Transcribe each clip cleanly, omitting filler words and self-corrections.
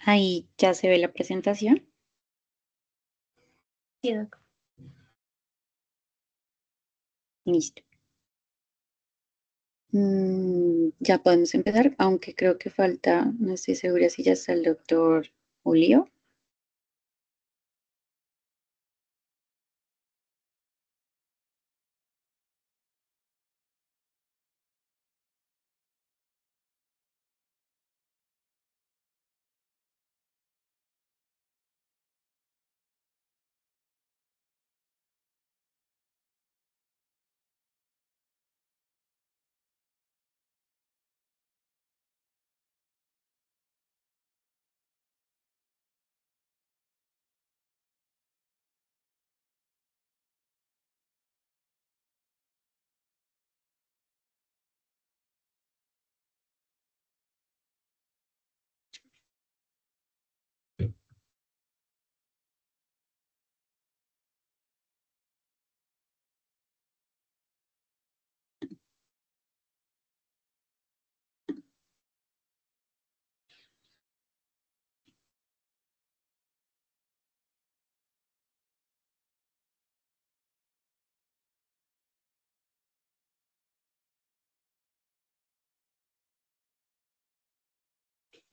Ahí ya se ve la presentación. Sí, doc. Listo. Ya podemos empezar, aunque creo que falta, no estoy segura si ya está el doctor Julio.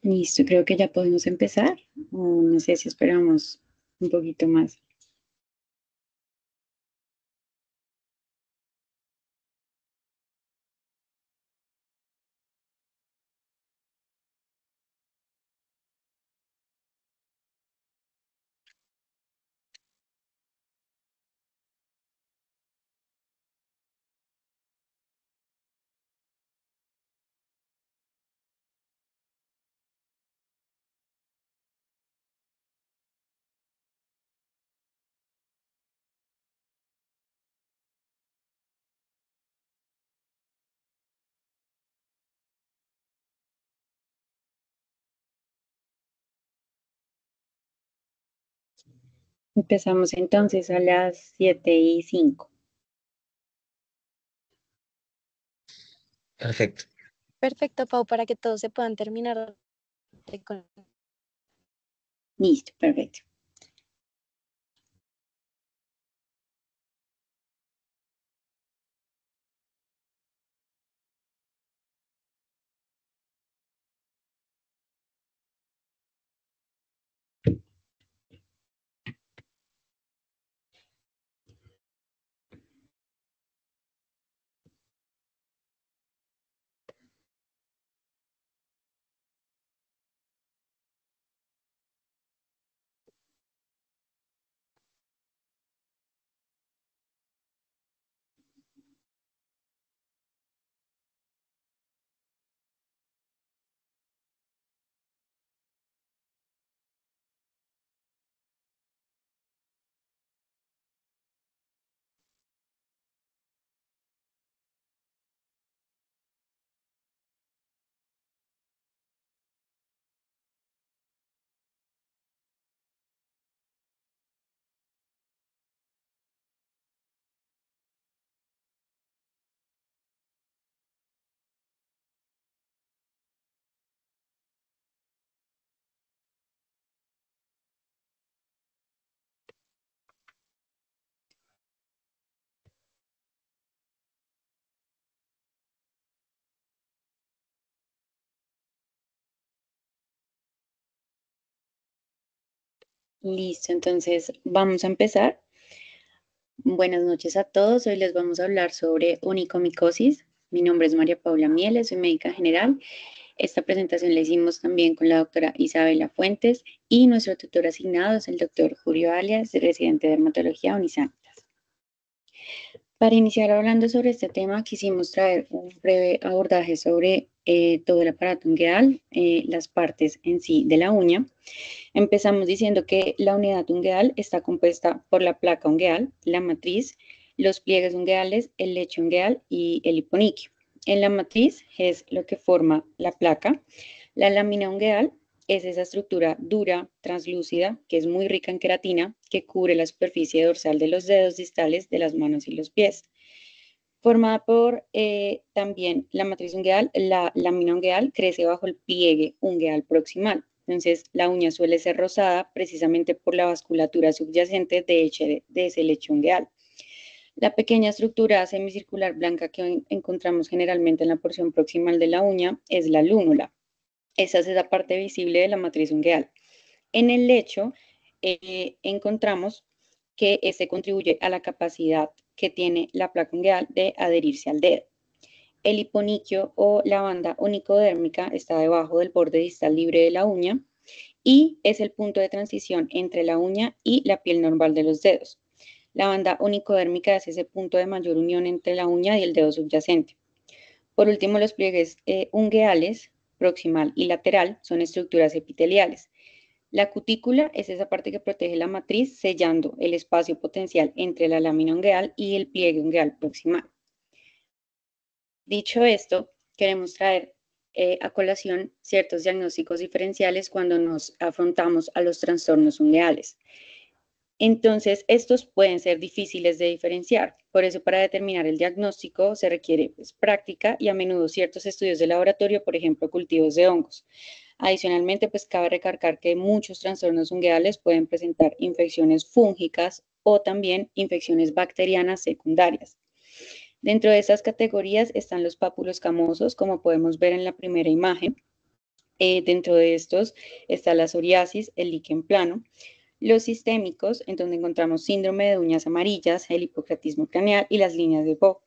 Listo, creo que ya podemos empezar. O no sé si esperamos un poquito más. Empezamos entonces a las 7:05. Perfecto. Perfecto, Pau, para que todos se puedan terminar de Listo, perfecto. Listo, entonces vamos a empezar. Buenas noches a todos. Hoy les vamos a hablar sobre onicomicosis. Mi nombre es María Paula Mieles, soy médica general. Esta presentación la hicimos también con la doctora Isabela Fuentes y nuestro tutor asignado es el doctor Julio Alias, residente de dermatología Unisanitas. Para iniciar hablando sobre este tema, quisimos traer un breve abordaje sobre todo el aparato ungueal, las partes en sí de la uña. Empezamos diciendo que la unidad ungueal está compuesta por la placa ungueal, la matriz, los pliegues ungueales, el lecho ungueal y el hiponiquio. En la matriz es lo que forma la placa. La lámina ungueal es esa estructura dura, translúcida, que es muy rica en queratina, que cubre la superficie dorsal de los dedos distales de las manos y los pies. Formada por también la matriz ungueal, la lámina ungueal crece bajo el pliegue ungueal proximal. Entonces, la uña suele ser rosada precisamente por la vasculatura subyacente de ese lecho ungueal. La pequeña estructura semicircular blanca que encontramos generalmente en la porción proximal de la uña es la lúnula. Esa es la parte visible de la matriz ungueal. En el lecho encontramos que este contribuye a la capacidad que tiene la placa ungueal de adherirse al dedo. El hiponiquio o la banda onicodérmica está debajo del borde distal libre de la uña y es el punto de transición entre la uña y la piel normal de los dedos. La banda onicodérmica es ese punto de mayor unión entre la uña y el dedo subyacente. Por último, los pliegues ungueales, proximal y lateral, son estructuras epiteliales. La cutícula es esa parte que protege la matriz, sellando el espacio potencial entre la lámina ungueal y el pliegue ungueal proximal. Dicho esto, queremos traer a colación ciertos diagnósticos diferenciales cuando nos afrontamos a los trastornos ungueales. Entonces, estos pueden ser difíciles de diferenciar. Por eso, para determinar el diagnóstico se requiere práctica y a menudo ciertos estudios de laboratorio, por ejemplo, cultivos de hongos. Adicionalmente, cabe recalcar que muchos trastornos ungueales pueden presentar infecciones fúngicas o también infecciones bacterianas secundarias. Dentro de estas categorías están los pápulos camosos, como podemos ver en la primera imagen. Dentro de estos está la psoriasis, el líquen plano. Los sistémicos, en donde encontramos síndrome de uñas amarillas, el hipocratismo craneal y las líneas de Bow.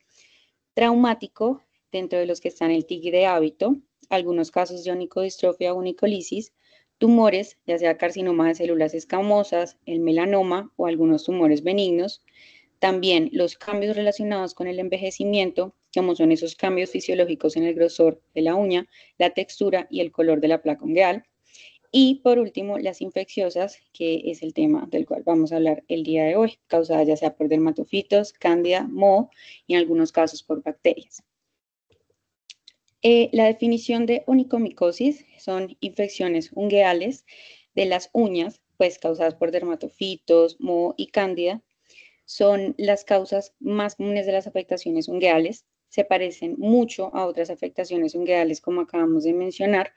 Traumático, dentro de los que están el tic de hábito, algunos casos de onicodistrofia o onicolisis, tumores, ya sea carcinoma de células escamosas, el melanoma o algunos tumores benignos. También los cambios relacionados con el envejecimiento, como son esos cambios fisiológicos en el grosor de la uña, la textura y el color de la placa ungueal. Y por último, las infecciosas, que es el tema del cual vamos a hablar el día de hoy, causadas ya sea por dermatofitos, cándida, moho y en algunos casos por bacterias. La definición de onicomicosis son infecciones ungueales de las uñas, pues causadas por dermatofitos, moho y cándida. Son las causas más comunes de las afectaciones ungueales. Se parecen mucho a otras afectaciones ungueales, como acabamos de mencionar.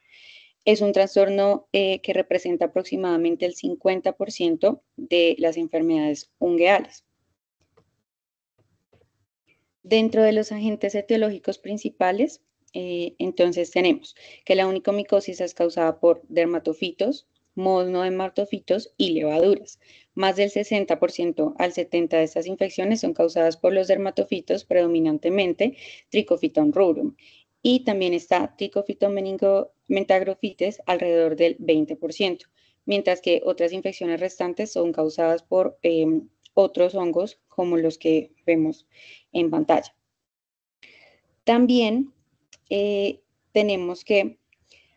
Es un trastorno que representa aproximadamente el 50% de las enfermedades ungueales. Dentro de los agentes etiológicos principales, entonces tenemos que la onicomicosis es causada por dermatofitos, mohos no dermatofitos y levaduras. Más del 60% al 70% de estas infecciones son causadas por los dermatofitos, predominantemente Trichophyton rubrum. Y también está Trichophyton mentagrofites alrededor del 20%, mientras que otras infecciones restantes son causadas por otros hongos como los que vemos en pantalla. También tenemos que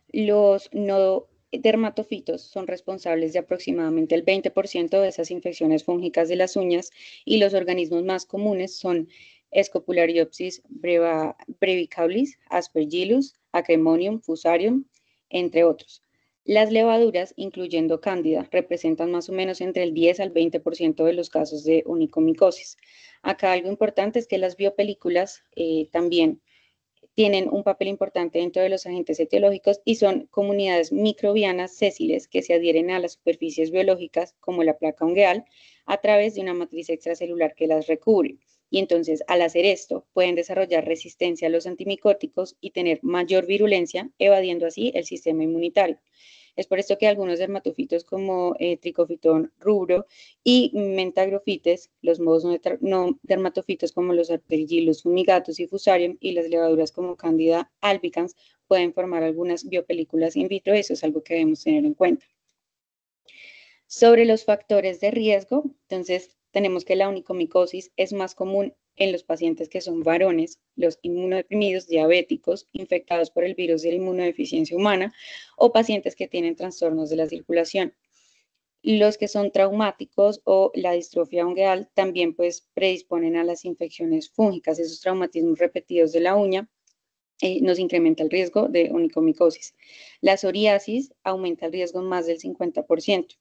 los no dermatofitos son responsables de aproximadamente el 20% de esas infecciones fúngicas de las uñas y los organismos más comunes son Scopulariopsis brevicalis, Aspergillus, Acremonium, Fusarium, entre otros. Las levaduras, incluyendo cándida, representan más o menos entre el 10 al 20% de los casos de onicomicosis. Acá algo importante es que las biopelículas también tienen un papel importante dentro de los agentes etiológicos y son comunidades microbianas sésiles que se adhieren a las superficies biológicas como la placa ungueal a través de una matriz extracelular que las recubre. Y entonces, al hacer esto, pueden desarrollar resistencia a los antimicóticos y tener mayor virulencia, evadiendo así el sistema inmunitario. Es por esto que algunos dermatofitos como Trichophyton rubro y mentagrofites, los mohos no dermatofitos como los Aspergillus fumigatus y Fusarium y las levaduras como Candida albicans pueden formar algunas biopelículas in vitro. Eso es algo que debemos tener en cuenta. Sobre los factores de riesgo, entonces tenemos que la onicomicosis es más común en los pacientes que son varones, los inmunodeprimidos, diabéticos, infectados por el virus de la inmunodeficiencia humana o pacientes que tienen trastornos de la circulación. Los que son traumáticos o la distrofia ungueal también predisponen a las infecciones fúngicas, esos traumatismos repetidos de la uña. Nos incrementa el riesgo de onicomicosis. La psoriasis aumenta el riesgo en más del 50%.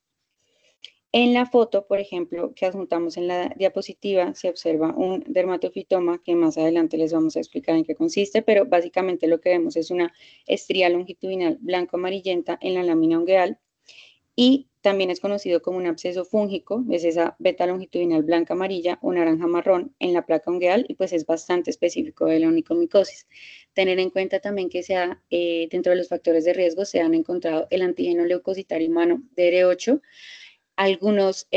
En la foto, por ejemplo, que adjuntamos en la diapositiva, se observa un dermatofitoma que más adelante les vamos a explicar en qué consiste, pero básicamente lo que vemos es una estría longitudinal blanco-amarillenta en la lámina ungueal y también es conocido como un absceso fúngico, es esa beta longitudinal blanca amarilla o naranja marrón en la placa ungueal y pues es bastante específico de la onicomicosis. Tener en cuenta también que dentro de los factores de riesgo se han encontrado el antígeno leucocitario humano DR8, algunos,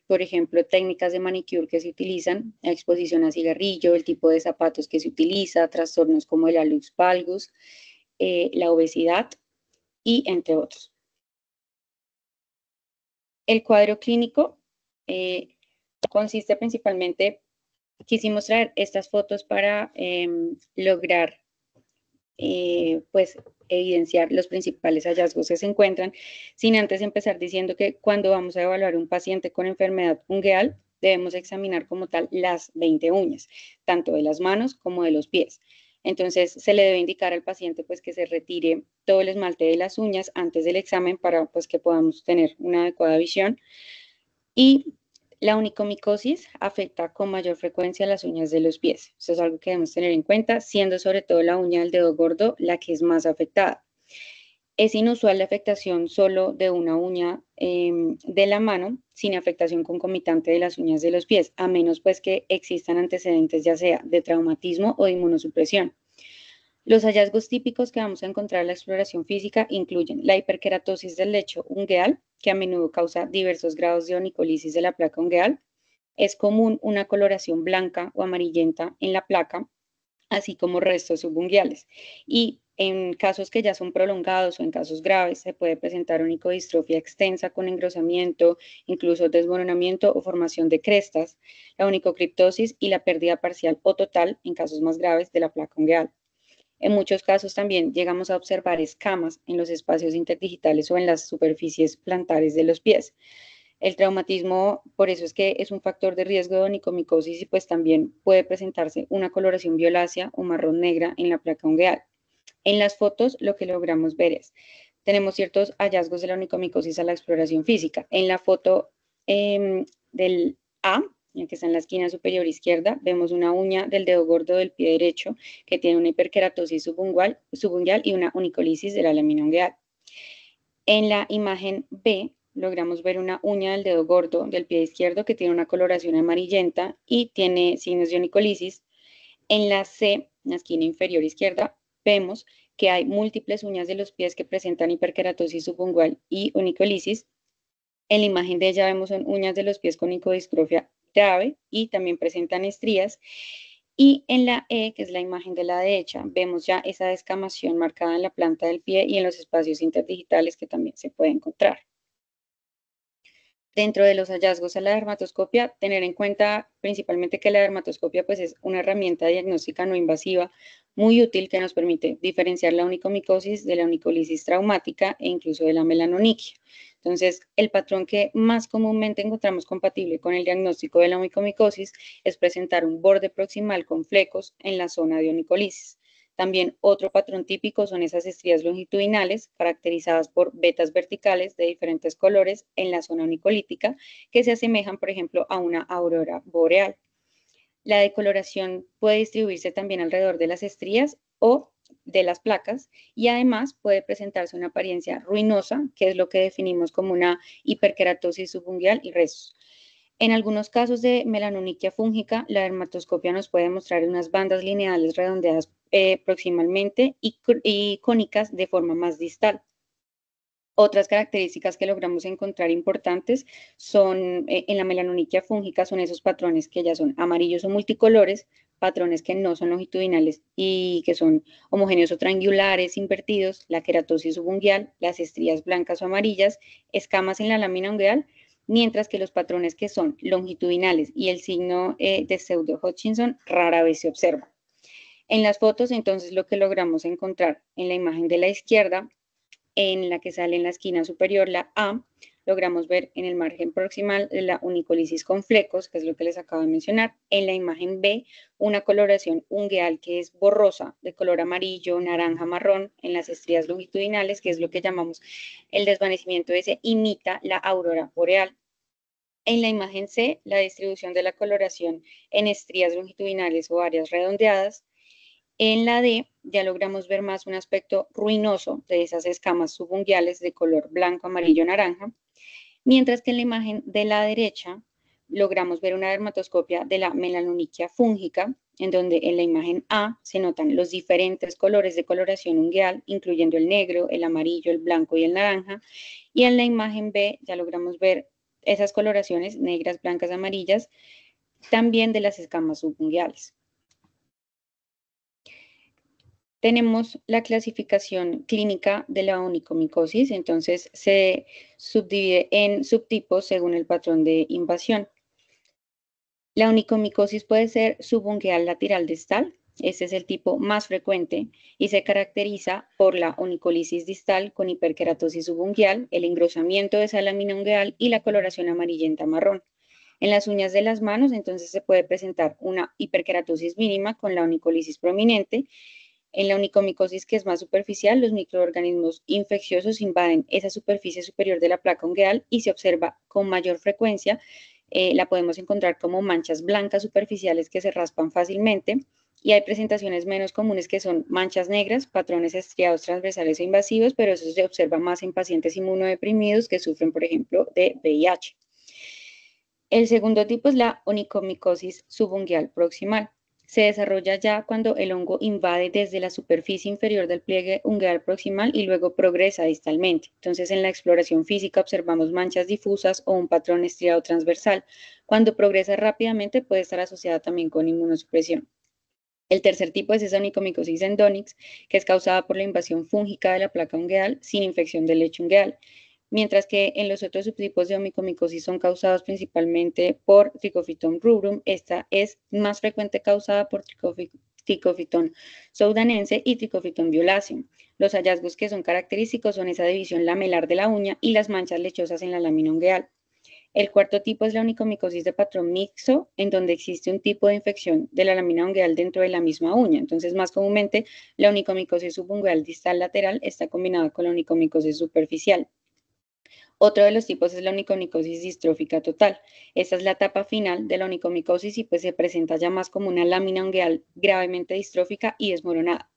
por ejemplo, técnicas de manicure que se utilizan, la exposición a cigarrillo, el tipo de zapatos que se utiliza, trastornos como el hallux valgus, la obesidad y entre otros. El cuadro clínico consiste principalmente, quisimos traer estas fotos para lograr pues evidenciar los principales hallazgos que se encuentran, sin antes empezar diciendo que cuando vamos a evaluar un paciente con enfermedad ungueal, debemos examinar como tal las 20 uñas, tanto de las manos como de los pies. Entonces, se le debe indicar al paciente pues que se retire todo el esmalte de las uñas antes del examen para pues que podamos tener una adecuada visión. Y la onicomicosis afecta con mayor frecuencia las uñas de los pies. Eso es algo que debemos tener en cuenta, siendo sobre todo la uña del dedo gordo la que es más afectada. Es inusual la afectación solo de una uña de la mano, sin afectación concomitante de las uñas de los pies, a menos pues que existan antecedentes ya sea de traumatismo o de inmunosupresión. Los hallazgos típicos que vamos a encontrar en la exploración física incluyen la hiperkeratosis del lecho ungueal, que a menudo causa diversos grados de onicolisis de la placa ungueal. Es común una coloración blanca o amarillenta en la placa, así como restos subunguiales. Y en casos que ya son prolongados o en casos graves, se puede presentar onicodistrofia extensa con engrosamiento, incluso desmoronamiento o formación de crestas, la onicocriptosis y la pérdida parcial o total, en casos más graves, de la placa ungueal. En muchos casos también llegamos a observar escamas en los espacios interdigitales o en las superficies plantares de los pies. El traumatismo, por eso es que es un factor de riesgo de onicomicosis y pues también puede presentarse una coloración violácea o marrón negra en la placa ungueal. En las fotos lo que logramos ver es, tenemos ciertos hallazgos de la onicomicosis a la exploración física. En la foto del A, que está en la esquina superior izquierda, vemos una uña del dedo gordo del pie derecho que tiene una hiperkeratosis subungual y una onicolisis de la lámina ungueal. En la imagen B logramos ver una uña del dedo gordo del pie izquierdo que tiene una coloración amarillenta y tiene signos de onicolisis. En la C, en la esquina inferior izquierda, vemos que hay múltiples uñas de los pies que presentan hiperkeratosis subungual y onicolisis. En la imagen de ella vemos son uñas de los pies con nicodistrofia grave y también presentan estrías. Y en la E, que es la imagen de la derecha, vemos ya esa descamación marcada en la planta del pie y en los espacios interdigitales que también se puede encontrar. Dentro de los hallazgos a la dermatoscopia, tener en cuenta principalmente que la dermatoscopia pues, es una herramienta diagnóstica no invasiva muy útil que nos permite diferenciar la onicomicosis de la onicolisis traumática e incluso de la melanoniquia. Entonces, el patrón que más comúnmente encontramos compatible con el diagnóstico de la onicomicosis es presentar un borde proximal con flecos en la zona de onicolisis. También otro patrón típico son esas estrías longitudinales caracterizadas por vetas verticales de diferentes colores en la zona onicolítica que se asemejan, por ejemplo, a una aurora boreal. La decoloración puede distribuirse también alrededor de las estrías o de las placas y además puede presentarse una apariencia ruinosa, que es lo que definimos como una hiperkeratosis subungual y restos. En algunos casos de melanoniquia fúngica, la dermatoscopia nos puede mostrar unas bandas lineales redondeadas proximalmente y cónicas de forma más distal. Otras características que logramos encontrar importantes son en la melanoniquia fúngica son esos patrones que ya son amarillos o multicolores, patrones que no son longitudinales y que son homogéneos o triangulares, invertidos, la queratosis subungual, las estrías blancas o amarillas, escamas en la lámina ungueal, mientras que los patrones que son longitudinales y el signo de pseudo-Hutchinson rara vez se observan. En las fotos, entonces, lo que logramos encontrar en la imagen de la izquierda, en la que sale en la esquina superior la A, logramos ver en el margen proximal la onicolisis con flecos, que es lo que les acabo de mencionar. En la imagen B, una coloración ungueal que es borrosa, de color amarillo, naranja, marrón, en las estrías longitudinales, que es lo que llamamos el desvanecimiento ese, imita la aurora boreal. En la imagen C, la distribución de la coloración en estrías longitudinales o áreas redondeadas. En la D, ya logramos ver más un aspecto ruinoso de esas escamas subunguales de color blanco, amarillo, naranja, mientras que en la imagen de la derecha logramos ver una dermatoscopia de la melanoniquia fúngica, en donde en la imagen A se notan los diferentes colores de coloración ungueal, incluyendo el negro, el amarillo, el blanco y el naranja, y en la imagen B ya logramos ver esas coloraciones negras, blancas, amarillas, también de las escamas subungueales. Tenemos la clasificación clínica de la onicomicosis, entonces se subdivide en subtipos según el patrón de invasión. La onicomicosis puede ser subungueal lateral distal, este es el tipo más frecuente y se caracteriza por la onicolisis distal con hiperkeratosis subungueal, el engrosamiento de esa lámina ungueal y la coloración amarillenta marrón. En las uñas de las manos, entonces se puede presentar una hiperkeratosis mínima con la onicolisis prominente. En la onicomicosis, que es más superficial, los microorganismos infecciosos invaden esa superficie superior de la placa ungueal y se observa con mayor frecuencia. La podemos encontrar como manchas blancas superficiales que se raspan fácilmente, y hay presentaciones menos comunes que son manchas negras, patrones estriados transversales e invasivos, pero eso se observa más en pacientes inmunodeprimidos que sufren, por ejemplo, de VIH. El segundo tipo es la onicomicosis subungueal proximal. Se desarrolla ya cuando el hongo invade desde la superficie inferior del pliegue ungueal proximal y luego progresa distalmente. Entonces, en la exploración física observamos manchas difusas o un patrón estriado transversal. Cuando progresa rápidamente puede estar asociada también con inmunosupresión. El tercer tipo es esa onicomicosis endonix, que es causada por la invasión fúngica de la placa ungueal sin infección del lecho ungueal, mientras que en los otros subtipos de onicomicosis son causados principalmente por Trichophyton rubrum. Esta es más frecuente causada por Trichophyton soudanense y Trichophyton violaceum. Los hallazgos que son característicos son esa división lamelar de la uña y las manchas lechosas en la lámina ungueal. El cuarto tipo es la onicomicosis de patrón mixto, en donde existe un tipo de infección de la lámina ungueal dentro de la misma uña. Entonces, más comúnmente, la onicomicosis subungueal distal lateral está combinada con la onicomicosis superficial. Otro de los tipos es la onicomicosis distrófica total. Esta es la etapa final de la onicomicosis y pues se presenta ya más como una lámina ungueal gravemente distrófica y desmoronada.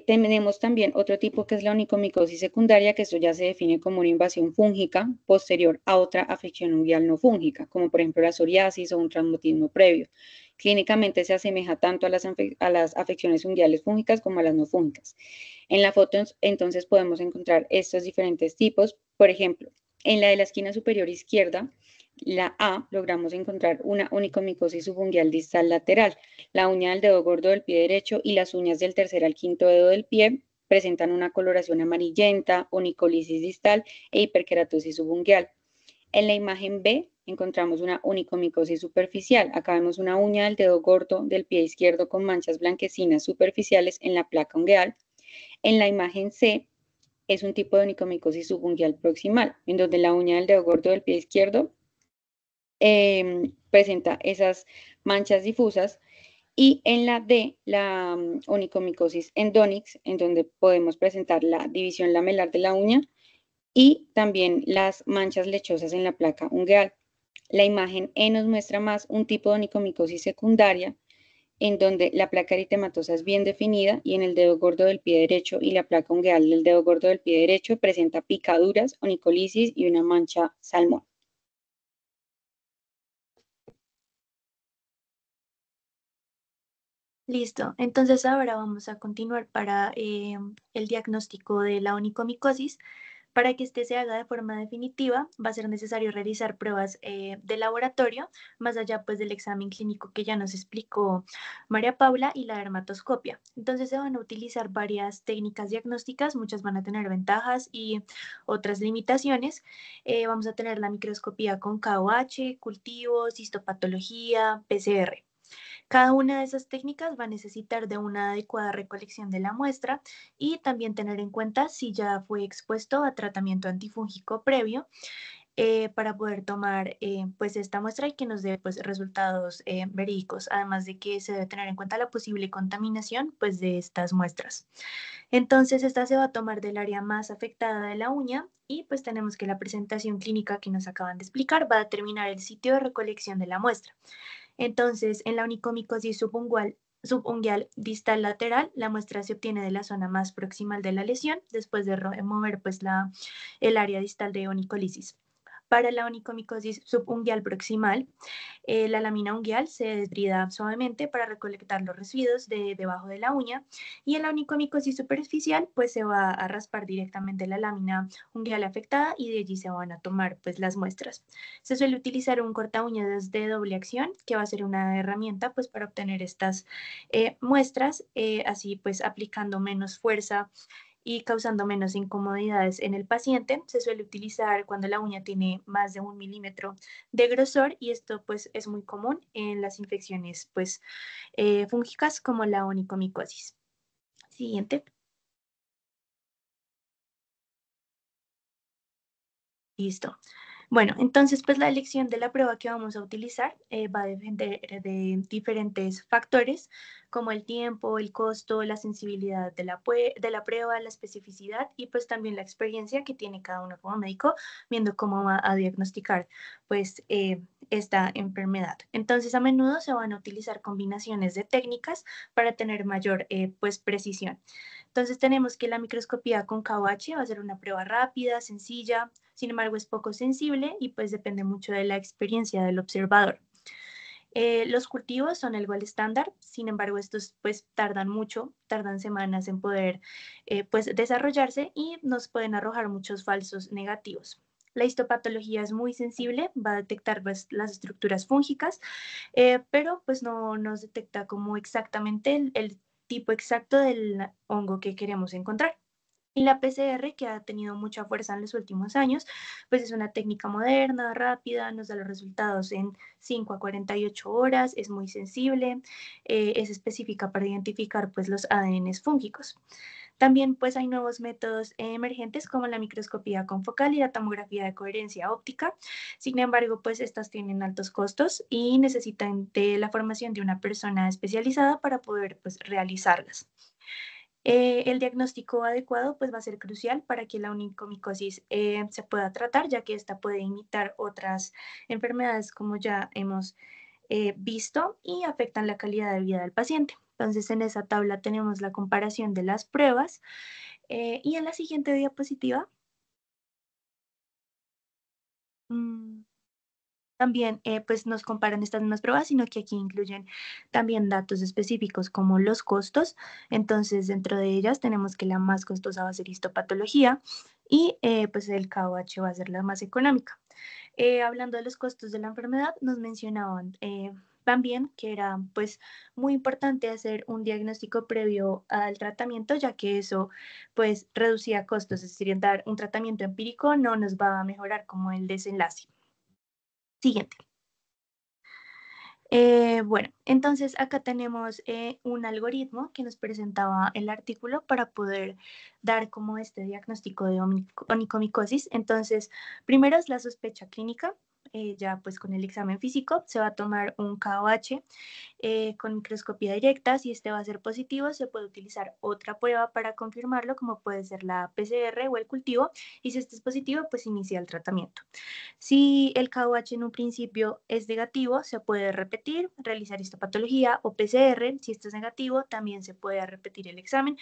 Tenemos también otro tipo que es la onicomicosis secundaria, que esto ya se define como una invasión fúngica posterior a otra afección ungueal no fúngica, como por ejemplo la psoriasis o un traumatismo previo. Clínicamente se asemeja tanto a las afecciones ungueales fúngicas como a las no fúngicas. En la foto entonces podemos encontrar estos diferentes tipos. Por ejemplo, en la de la esquina superior izquierda, la A, logramos encontrar una onicomicosis subungueal distal lateral. La uña del dedo gordo del pie derecho y las uñas del tercer al quinto dedo del pie presentan una coloración amarillenta, onicolisis distal e hiperkeratosis subungueal. En la imagen B encontramos una onicomicosis superficial. Acá vemos una uña del dedo gordo del pie izquierdo con manchas blanquecinas superficiales en la placa ungueal. En la imagen C es un tipo de onicomicosis subungueal proximal, en donde la uña del dedo gordo del pie izquierdo presenta esas manchas difusas, y en la D, la onicomicosis endonix, en donde podemos presentar la división lamelar de la uña y también las manchas lechosas en la placa ungueal. La imagen E nos muestra más un tipo de onicomicosis secundaria, en donde la placa eritematosa es bien definida y en el dedo gordo del pie derecho y la placa ungueal del dedo gordo del pie derecho presenta picaduras, onicolisis y una mancha salmón. Listo, entonces ahora vamos a continuar para el diagnóstico de la onicomicosis. Para que este se haga de forma definitiva, va a ser necesario realizar pruebas de laboratorio, más allá pues del examen clínico que ya nos explicó María Paula y la dermatoscopia. Entonces se van a utilizar varias técnicas diagnósticas, muchas van a tener ventajas y otras limitaciones. Vamos a tener la microscopía con KOH, cultivos, histopatología, PCR. Cada una de esas técnicas va a necesitar de una adecuada recolección de la muestra y también tener en cuenta si ya fue expuesto a tratamiento antifúngico previo. para poder tomar pues esta muestra y que nos dé pues resultados verídicos, además de que se debe tener en cuenta la posible contaminación pues de estas muestras. Entonces esta se va a tomar del área más afectada de la uña y pues tenemos que la presentación clínica que nos acaban de explicar va a determinar el sitio de recolección de la muestra. Entonces, en la onicomicosis subungual distal lateral, la muestra se obtiene de la zona más proximal de la lesión después de remover pues, el área distal de onicolisis. Para la onicomicosis subungual proximal, la lámina unguial se desbrida suavemente para recolectar los residuos de debajo de la uña y en la onicomicosis superficial pues se va a raspar directamente la lámina unguial afectada y de allí se van a tomar pues las muestras. Se suele utilizar un corta uñas de doble acción que va a ser una herramienta pues para obtener estas muestras, así pues aplicando menos fuerza y causando menos incomodidades en el paciente. Se suele utilizar cuando la uña tiene más de 1 milímetro de grosor y esto pues es muy común en las infecciones pues fúngicas como la onicomicosis. Siguiente. Listo. Bueno, entonces pues la elección de la prueba que vamos a utilizar va a depender de diferentes factores como el tiempo, el costo, la sensibilidad de la prueba, la especificidad y pues también la experiencia que tiene cada uno como médico viendo cómo va a diagnosticar pues esta enfermedad. Entonces a menudo se van a utilizar combinaciones de técnicas para tener mayor pues precisión. Entonces tenemos que la microscopía con KOH va a ser una prueba rápida, sencilla, sin embargo es poco sensible y pues depende mucho de la experiencia del observador. Los cultivos son el gol estándar, sin embargo estos pues tardan mucho, tardan semanas en poder pues desarrollarse y nos pueden arrojar muchos falsos negativos. La histopatología es muy sensible, va a detectar pues, las estructuras fúngicas, pero pues no nos detecta como exactamente el tipo exacto del hongo que queremos encontrar. Y la PCR, que ha tenido mucha fuerza en los últimos años, pues es una técnica moderna, rápida, nos da los resultados en 5 a 48 horas, es muy sensible, es específica para identificar pues los ADNs fúngicos. También pues hay nuevos métodos emergentes como la microscopía confocal y la tomografía de coherencia óptica. Sin embargo, pues estas tienen altos costos y necesitan de la formación de una persona especializada para poder pues realizarlas. El diagnóstico adecuado pues, va a ser crucial para que la onicomicosis se pueda tratar, ya que esta puede imitar otras enfermedades como ya hemos visto y afectan la calidad de vida del paciente. Entonces, en esa tabla tenemos la comparación de las pruebas y en la siguiente diapositiva mm, también pues nos comparan estas mismas pruebas, sino que aquí incluyen también datos específicos como los costos. Entonces, dentro de ellas tenemos que la más costosa va a ser histopatología y pues el KOH va a ser la más económica. Hablando de los costos de la enfermedad, nos mencionaban también que era pues muy importante hacer un diagnóstico previo al tratamiento, ya que eso pues reducía costos, es decir, dar un tratamiento empírico no nos va a mejorar como el desenlace. Siguiente. Bueno, entonces acá tenemos un algoritmo que nos presentaba el artículo para poder dar como este diagnóstico de onicomicosis. Entonces, primero es la sospecha clínica, ya pues con el examen físico se va a tomar un KOH con microscopía directa. Si este va a ser positivo, se puede utilizar otra prueba para confirmarlo, como puede ser la PCR o el cultivo, y si este es positivo, pues inicia el tratamiento. Si el KOH en un principio es negativo, se puede repetir, realizar histopatología o PCR. Si esto es negativo, también se puede repetir el examen.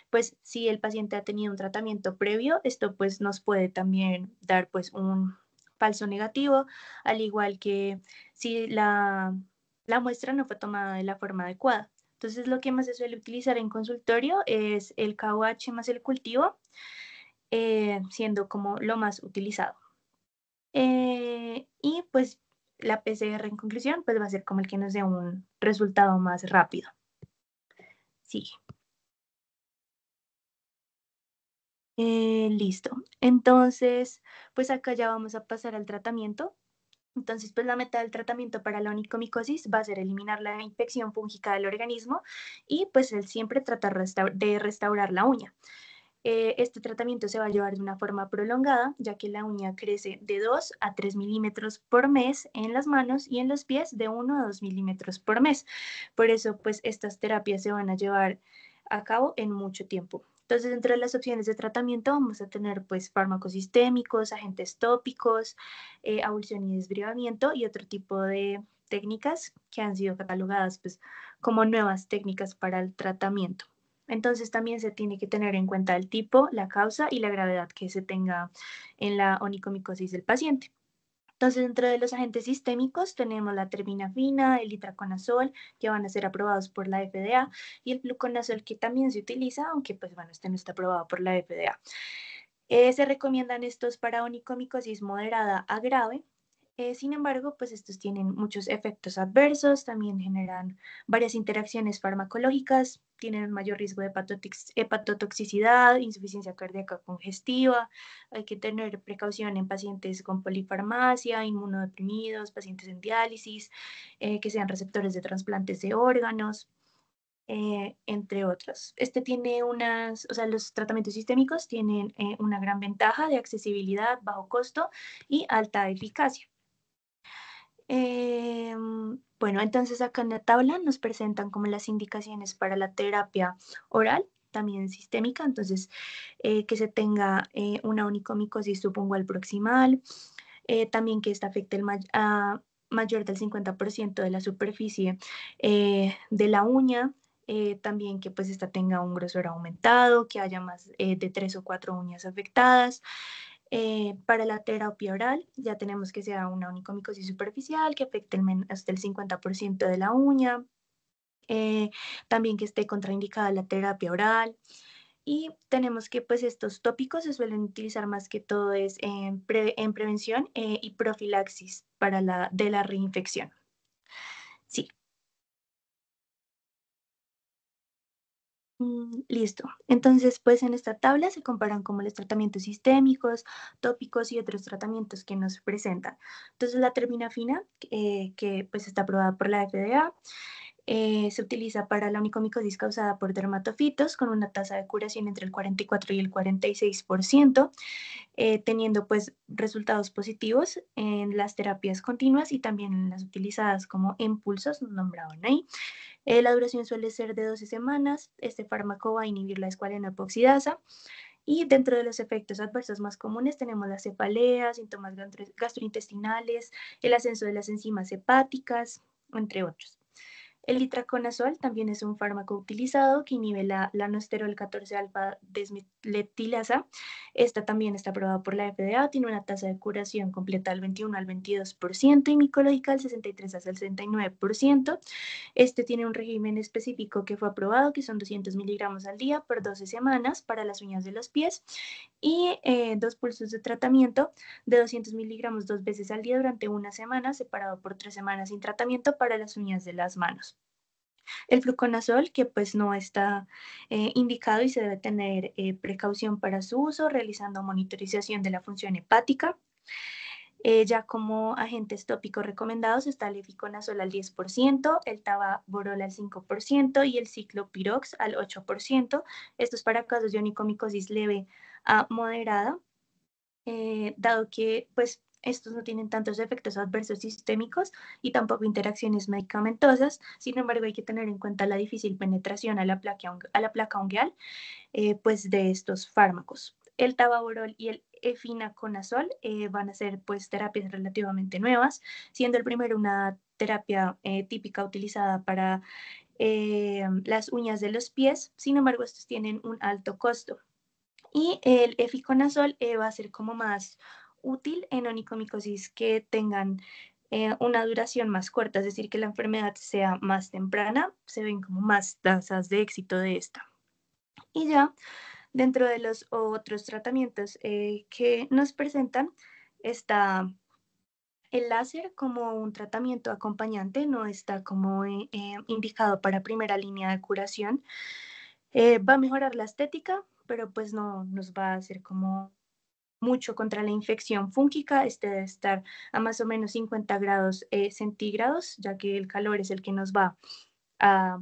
Pues si el paciente ha tenido un tratamiento previo, esto pues nos puede también dar pues un falso negativo, al igual que si la muestra no fue tomada de la forma adecuada. Entonces, lo que más se suele utilizar en consultorio es el KOH más el cultivo, siendo como lo más utilizado. Y pues la PCR en conclusión, pues va a ser como el que nos dé un resultado más rápido. Sigue. Listo. Entonces, pues acá ya vamos a pasar al tratamiento. Entonces, pues la meta del tratamiento para la onicomicosis va a ser eliminar la infección fúngica del organismo y pues el siempre tratar de restaurar la uña. Este tratamiento se va a llevar de una forma prolongada, ya que la uña crece de 2 a 3 milímetros por mes en las manos y en los pies de 1 a 2 milímetros por mes. Por eso, pues, estas terapias se van a llevar a cabo en mucho tiempo. Entonces, dentro de las opciones de tratamiento vamos a tener pues fármacos sistémicos, agentes tópicos, abulsión y desbridamiento y otro tipo de técnicas que han sido catalogadas pues como nuevas técnicas para el tratamiento. Entonces también se tiene que tener en cuenta el tipo, la causa y la gravedad que se tenga en la onicomicosis del paciente. Entonces, dentro de los agentes sistémicos tenemos la terbinafina, el itraconazol, que van a ser aprobados por la FDA, y el fluconazol, que también se utiliza, aunque pues bueno, este no está aprobado por la FDA. Se recomiendan estos para onicomicosis moderada a grave. Sin embargo, pues estos tienen muchos efectos adversos, también generan varias interacciones farmacológicas, tienen un mayor riesgo de hepatotoxicidad, insuficiencia cardíaca congestiva, hay que tener precaución en pacientes con polifarmacia, inmunodeprimidos, pacientes en diálisis, que sean receptores de trasplantes de órganos, entre otros. Este tiene unas, o sea, los tratamientos sistémicos tienen una gran ventaja de accesibilidad, bajo costo y alta eficacia. Bueno, entonces acá en la tabla nos presentan como las indicaciones para la terapia oral, también sistémica, entonces que se tenga una onicomicosis subungual proximal, también que esta afecte a mayor del 50% de la superficie de la uña, también que pues esta tenga un grosor aumentado, que haya más de 3 o 4 uñas afectadas. Para la terapia oral ya tenemos que sea una onicomicosis superficial que afecte hasta el 50% de la uña, eh, también que esté contraindicada la terapia oral. Y tenemos que pues estos tópicos se suelen utilizar más que todo es en prevención y profilaxis de la reinfección. Sí. Listo. Entonces, pues en esta tabla se comparan como los tratamientos sistémicos, tópicos y otros tratamientos que nos presentan. Entonces, la terbinafina, que pues está aprobada por la FDA, se utiliza para la onicomicosis causada por dermatofitos con una tasa de curación entre el 44 y el 46%, teniendo pues resultados positivos en las terapias continuas y también en las utilizadas como impulsos, nos nombraban ahí. La duración suele ser de 12 semanas. Este fármaco va a inhibir la escualena epoxidasa. Y dentro de los efectos adversos más comunes tenemos las cefaleas, síntomas gastrointestinales, el ascenso de las enzimas hepáticas, entre otros. El itraconazol también es un fármaco utilizado que inhibe la lanosterol 14-alfa desmetilasa. Esta también está aprobada por la FDA, tiene una tasa de curación completa del 21 al 22% y micológica del 63 al 69%. Este tiene un régimen específico que fue aprobado, que son 200 miligramos al día por 12 semanas para las uñas de los pies y 2 pulsos de tratamiento de 200 miligramos 2 veces al día durante una semana, separado por 3 semanas sin tratamiento para las uñas de las manos. El fluconazol, que pues no está indicado y se debe tener precaución para su uso, realizando monitorización de la función hepática. Ya como agentes tópicos recomendados está el efinaconazol al 10%, el tababorol al 5% y el ciclopirox al 8%. Esto es para casos de onicomicosis leve a moderada, dado que pues estos no tienen tantos efectos adversos sistémicos y tampoco interacciones medicamentosas. Sin embargo, hay que tener en cuenta la difícil penetración a la placa ungueal pues de estos fármacos. El tababorol y el efinaconazol van a ser pues terapias relativamente nuevas, siendo el primero una terapia típica utilizada para las uñas de los pies. Sin embargo, estos tienen un alto costo. Y el efinaconazol va a ser como más útil en onicomicosis que tengan una duración más corta, es decir, que la enfermedad sea más temprana, se ven como más tasas de éxito de esta. Y ya dentro de los otros tratamientos que nos presentan está el láser como un tratamiento acompañante, no está como indicado para primera línea de curación. Va a mejorar la estética, pero pues no nos va a hacer como mucho contra la infección fúngica. Este debe estar a más o menos 50 grados centígrados, ya que el calor es el que nos va a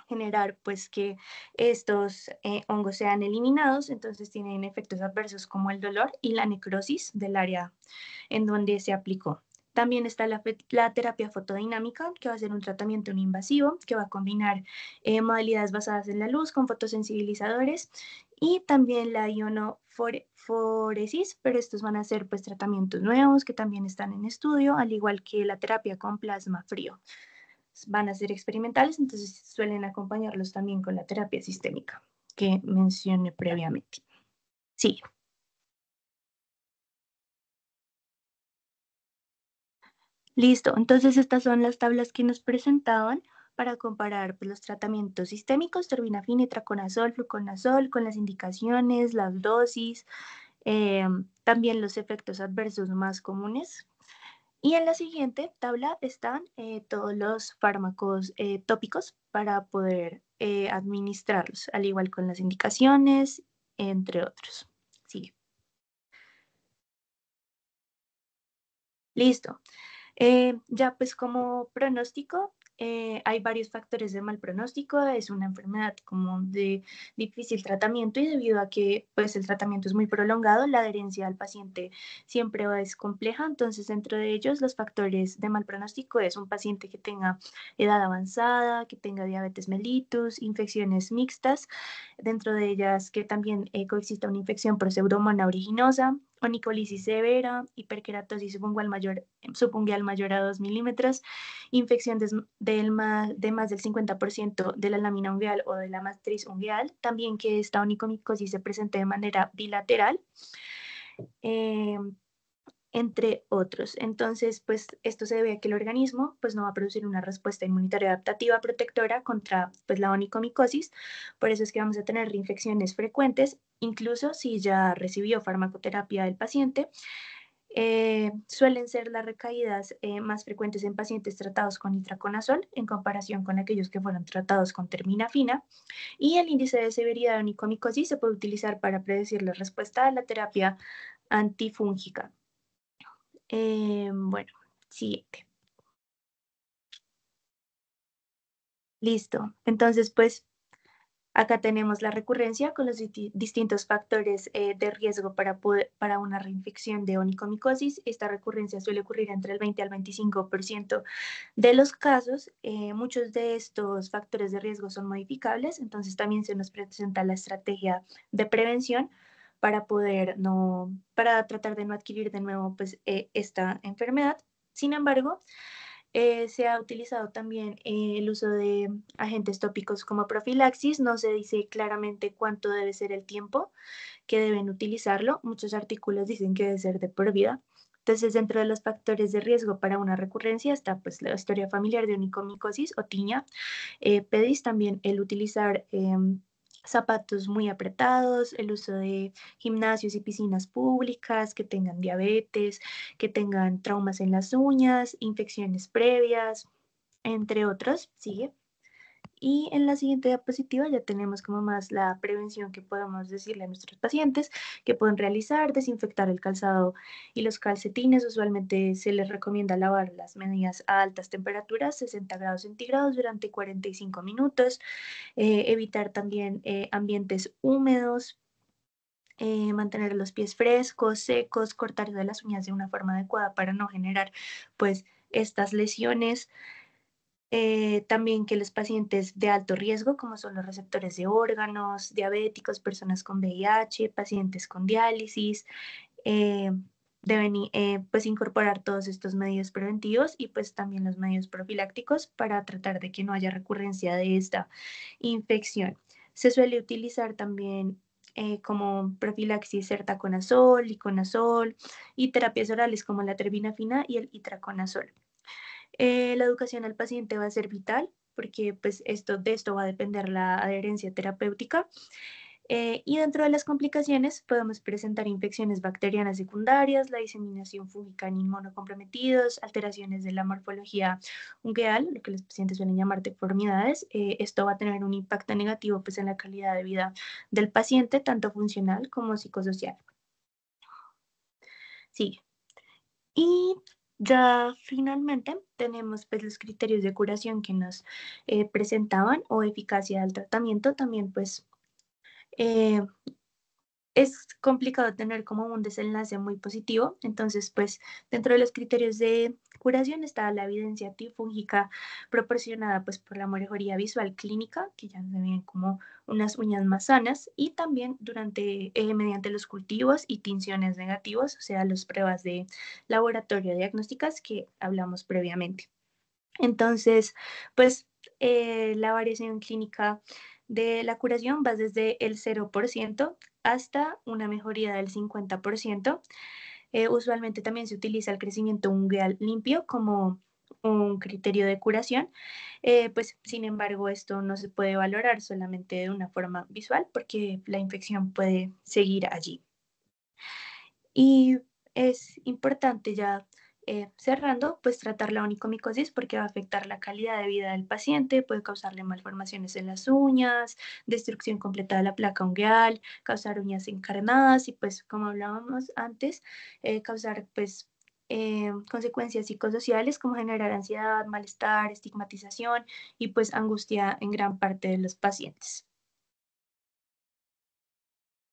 generar pues que estos hongos sean eliminados, entonces tienen efectos adversos como el dolor y la necrosis del área en donde se aplicó. También está la terapia fotodinámica, que va a ser un tratamiento no invasivo, que va a combinar modalidades basadas en la luz con fotosensibilizadores, y también la ionoforesis, pero estos van a ser pues tratamientos nuevos que también están en estudio, al igual que la terapia con plasma frío. Van a ser experimentales, entonces suelen acompañarlos también con la terapia sistémica que mencioné previamente. Sí. Listo, entonces estas son las tablas que nos presentaban para comparar pues, los tratamientos sistémicos, terbinafina, itraconazol, fluconazol, con las indicaciones, las dosis, también los efectos adversos más comunes. Y en la siguiente tabla están todos los fármacos tópicos para poder administrarlos, al igual con las indicaciones, entre otros. Sigue. Listo. Ya pues como pronóstico, hay varios factores de mal pronóstico. Es una enfermedad como de difícil tratamiento y debido a que pues el tratamiento es muy prolongado, la adherencia al paciente siempre es compleja. Entonces, dentro de ellos, los factores de mal pronóstico es un paciente que tenga edad avanzada, que tenga diabetes mellitus, infecciones mixtas, dentro de ellas que también coexista una infección por Pseudomonas aeruginosa, onicolisis severa, hiperkeratosis subungual mayor a 2 milímetros, infección de más del 50% de la lámina ungueal o de la matriz ungueal, también que esta onicomicosis se presente de manera bilateral, eh, entre otros. Entonces, pues esto se debe a que el organismo pues no va a producir una respuesta inmunitaria adaptativa protectora contra pues la onicomicosis. Por eso es que vamos a tener reinfecciones frecuentes, incluso si ya recibió farmacoterapia el paciente. Suelen ser las recaídas más frecuentes en pacientes tratados con itraconazol en comparación con aquellos que fueron tratados con terminafina, y el índice de severidad de onicomicosis se puede utilizar para predecir la respuesta a la terapia antifúngica. Bueno, siguiente. Listo. Entonces, pues acá tenemos la recurrencia con los distintos factores de riesgo para una reinfección de onicomicosis. Esta recurrencia suele ocurrir entre el 20 al 25% de los casos. Muchos de estos factores de riesgo son modificables, entonces también se nos presenta la estrategia de prevención para tratar de no adquirir de nuevo pues, esta enfermedad. Sin embargo, se ha utilizado también el uso de agentes tópicos como profilaxis. No se dice claramente cuánto debe ser el tiempo que deben utilizarlo. Muchos artículos dicen que debe ser de por vida. Entonces, dentro de los factores de riesgo para una recurrencia está pues, la historia familiar de onicomicosis o tiña, pedis, también el utilizar zapatos muy apretados, el uso de gimnasios y piscinas públicas, que tengan diabetes, que tengan traumas en las uñas, infecciones previas, entre otros. Sigue. Y en la siguiente diapositiva ya tenemos como más la prevención que podemos decirle a nuestros pacientes que pueden realizar: desinfectar el calzado y los calcetines. Usualmente se les recomienda lavar las medias a altas temperaturas, 60 grados centígrados, durante 45 minutos. Evitar también ambientes húmedos, mantener los pies frescos, secos, cortar de las uñas de una forma adecuada para no generar pues estas lesiones. También que los pacientes de alto riesgo, como son los receptores de órganos, diabéticos, personas con VIH, pacientes con diálisis, eh, deben pues incorporar todos estos medios preventivos y pues también los medios profilácticos para tratar de que no haya recurrencia de esta infección. Se suele utilizar también como profilaxis sertaconazol, iconazol, y terapias orales como la terbinafina y el itraconazol. La educación al paciente va a ser vital porque pues de esto va a depender la adherencia terapéutica. Y dentro de las complicaciones podemos presentar infecciones bacterianas secundarias, la diseminación fúngica en inmunocomprometidos, alteraciones de la morfología ungueal, lo que los pacientes suelen llamar deformidades. Esto va a tener un impacto negativo pues, en la calidad de vida del paciente, tanto funcional como psicosocial. Sí. Y Ya finalmente tenemos pues los criterios de curación que nos presentaban o eficacia del tratamiento. También pues eh, es complicado tener como un desenlace muy positivo. Entonces, pues dentro de los criterios de curación está la evidencia antifúngica proporcionada pues por la mejoría visual clínica, que ya se ven como unas uñas más sanas, y también mediante los cultivos y tinciones negativos, o sea, las pruebas de laboratorio diagnósticas que hablamos previamente. Entonces, pues la variación clínica de la curación va desde el 0% hasta una mejoría del 50%. Usualmente también se utiliza el crecimiento ungueal limpio como un criterio de curación. Pues sin embargo, esto no se puede valorar solamente de una forma visual porque la infección puede seguir allí. Y es importante ya cerrando, pues tratar la onicomicosis porque va a afectar la calidad de vida del paciente, puede causarle malformaciones en las uñas, destrucción completa de la placa ungueal, causar uñas encarnadas y pues como hablábamos antes, causar pues consecuencias psicosociales como generar ansiedad, malestar, estigmatización y pues angustia en gran parte de los pacientes.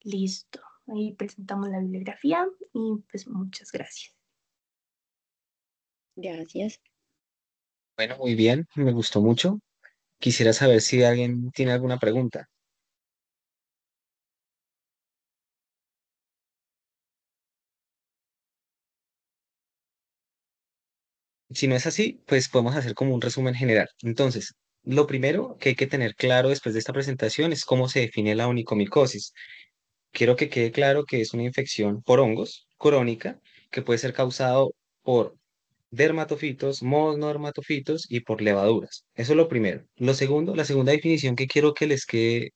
Listo. Ahí presentamos la bibliografía y pues muchas gracias. Gracias. Bueno, muy bien, me gustó mucho. Quisiera saber si alguien tiene alguna pregunta. Si no es así, pues podemos hacer como un resumen general. Entonces, lo primero que hay que tener claro después de esta presentación es cómo se define la onicomicosis. Quiero que quede claro que es una infección por hongos crónica que puede ser causado por dermatofitos, monodermatofitos y por levaduras. Eso es lo primero. Lo segundo, la segunda definición que quiero que les quede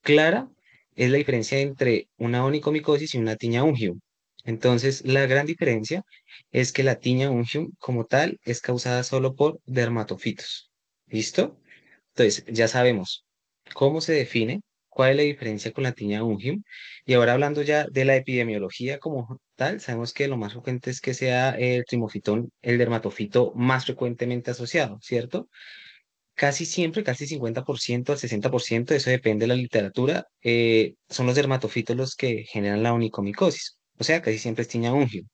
clara es la diferencia entre una onicomicosis y una tiña ungium. Entonces, la gran diferencia es que la tiña ungium como tal es causada solo por dermatofitos. ¿Listo? Entonces, ya sabemos cómo se define, cuál es la diferencia con la tiña ungium. Y ahora hablando ya de la epidemiología como tal, sabemos que lo más frecuente es que sea el trimofitón, el dermatofito más frecuentemente asociado, ¿cierto? Casi siempre, casi 50% al 60%, eso depende de la literatura, son los dermatofitos los que generan la onicomicosis. O sea, casi siempre es tiña ungium.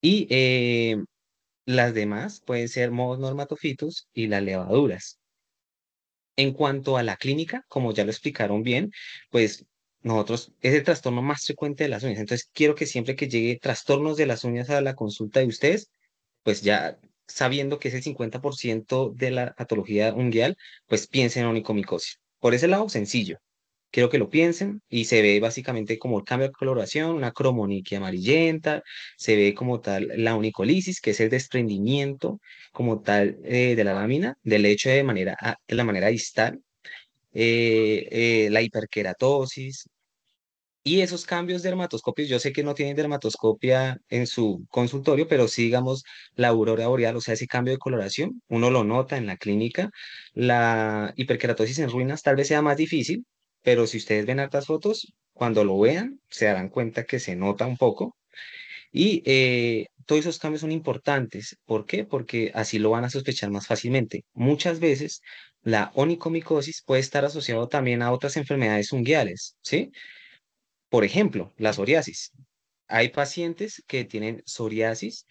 Y las demás pueden ser monodermatofitos y las levaduras. En cuanto a la clínica, como ya lo explicaron bien, pues nosotros es el trastorno más frecuente de las uñas. Entonces, quiero que siempre que llegue trastornos de las uñas a la consulta de ustedes, pues ya sabiendo que es el 50% de la patología ungueal, pues piensen en onicomicosis. Por ese lado, sencillo. Quiero que lo piensen y se ve básicamente como el cambio de coloración, una cromoniquia amarillenta, se ve como tal la onicolisis, que es el desprendimiento como tal de la lámina, del lecho de la manera distal, la hiperkeratosis y esos cambios dermatoscopios. Yo sé que no tienen dermatoscopia en su consultorio, pero sí, digamos, la aurora boreal, o sea, ese cambio de coloración, uno lo nota en la clínica. La hiperkeratosis en ruinas tal vez sea más difícil, pero si ustedes ven hartas fotos, cuando lo vean, se darán cuenta que se nota un poco. Y todos esos cambios son importantes. ¿Por qué? Porque así lo van a sospechar más fácilmente. Muchas veces la onicomicosis puede estar asociado también a otras enfermedades ungueales, ¿sí? Por ejemplo, la psoriasis. Hay pacientes que tienen psoriasis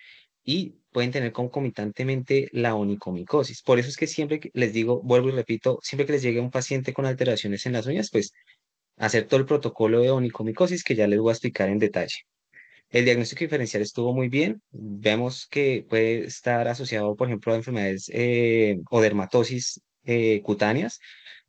y pueden tener concomitantemente la onicomicosis. Por eso es que siempre que les digo, vuelvo y repito, siempre que les llegue un paciente con alteraciones en las uñas, pues hacer todo el protocolo de onicomicosis que ya les voy a explicar en detalle. El diagnóstico diferencial estuvo muy bien. Vemos que puede estar asociado, por ejemplo, a enfermedades o dermatosis cutáneas.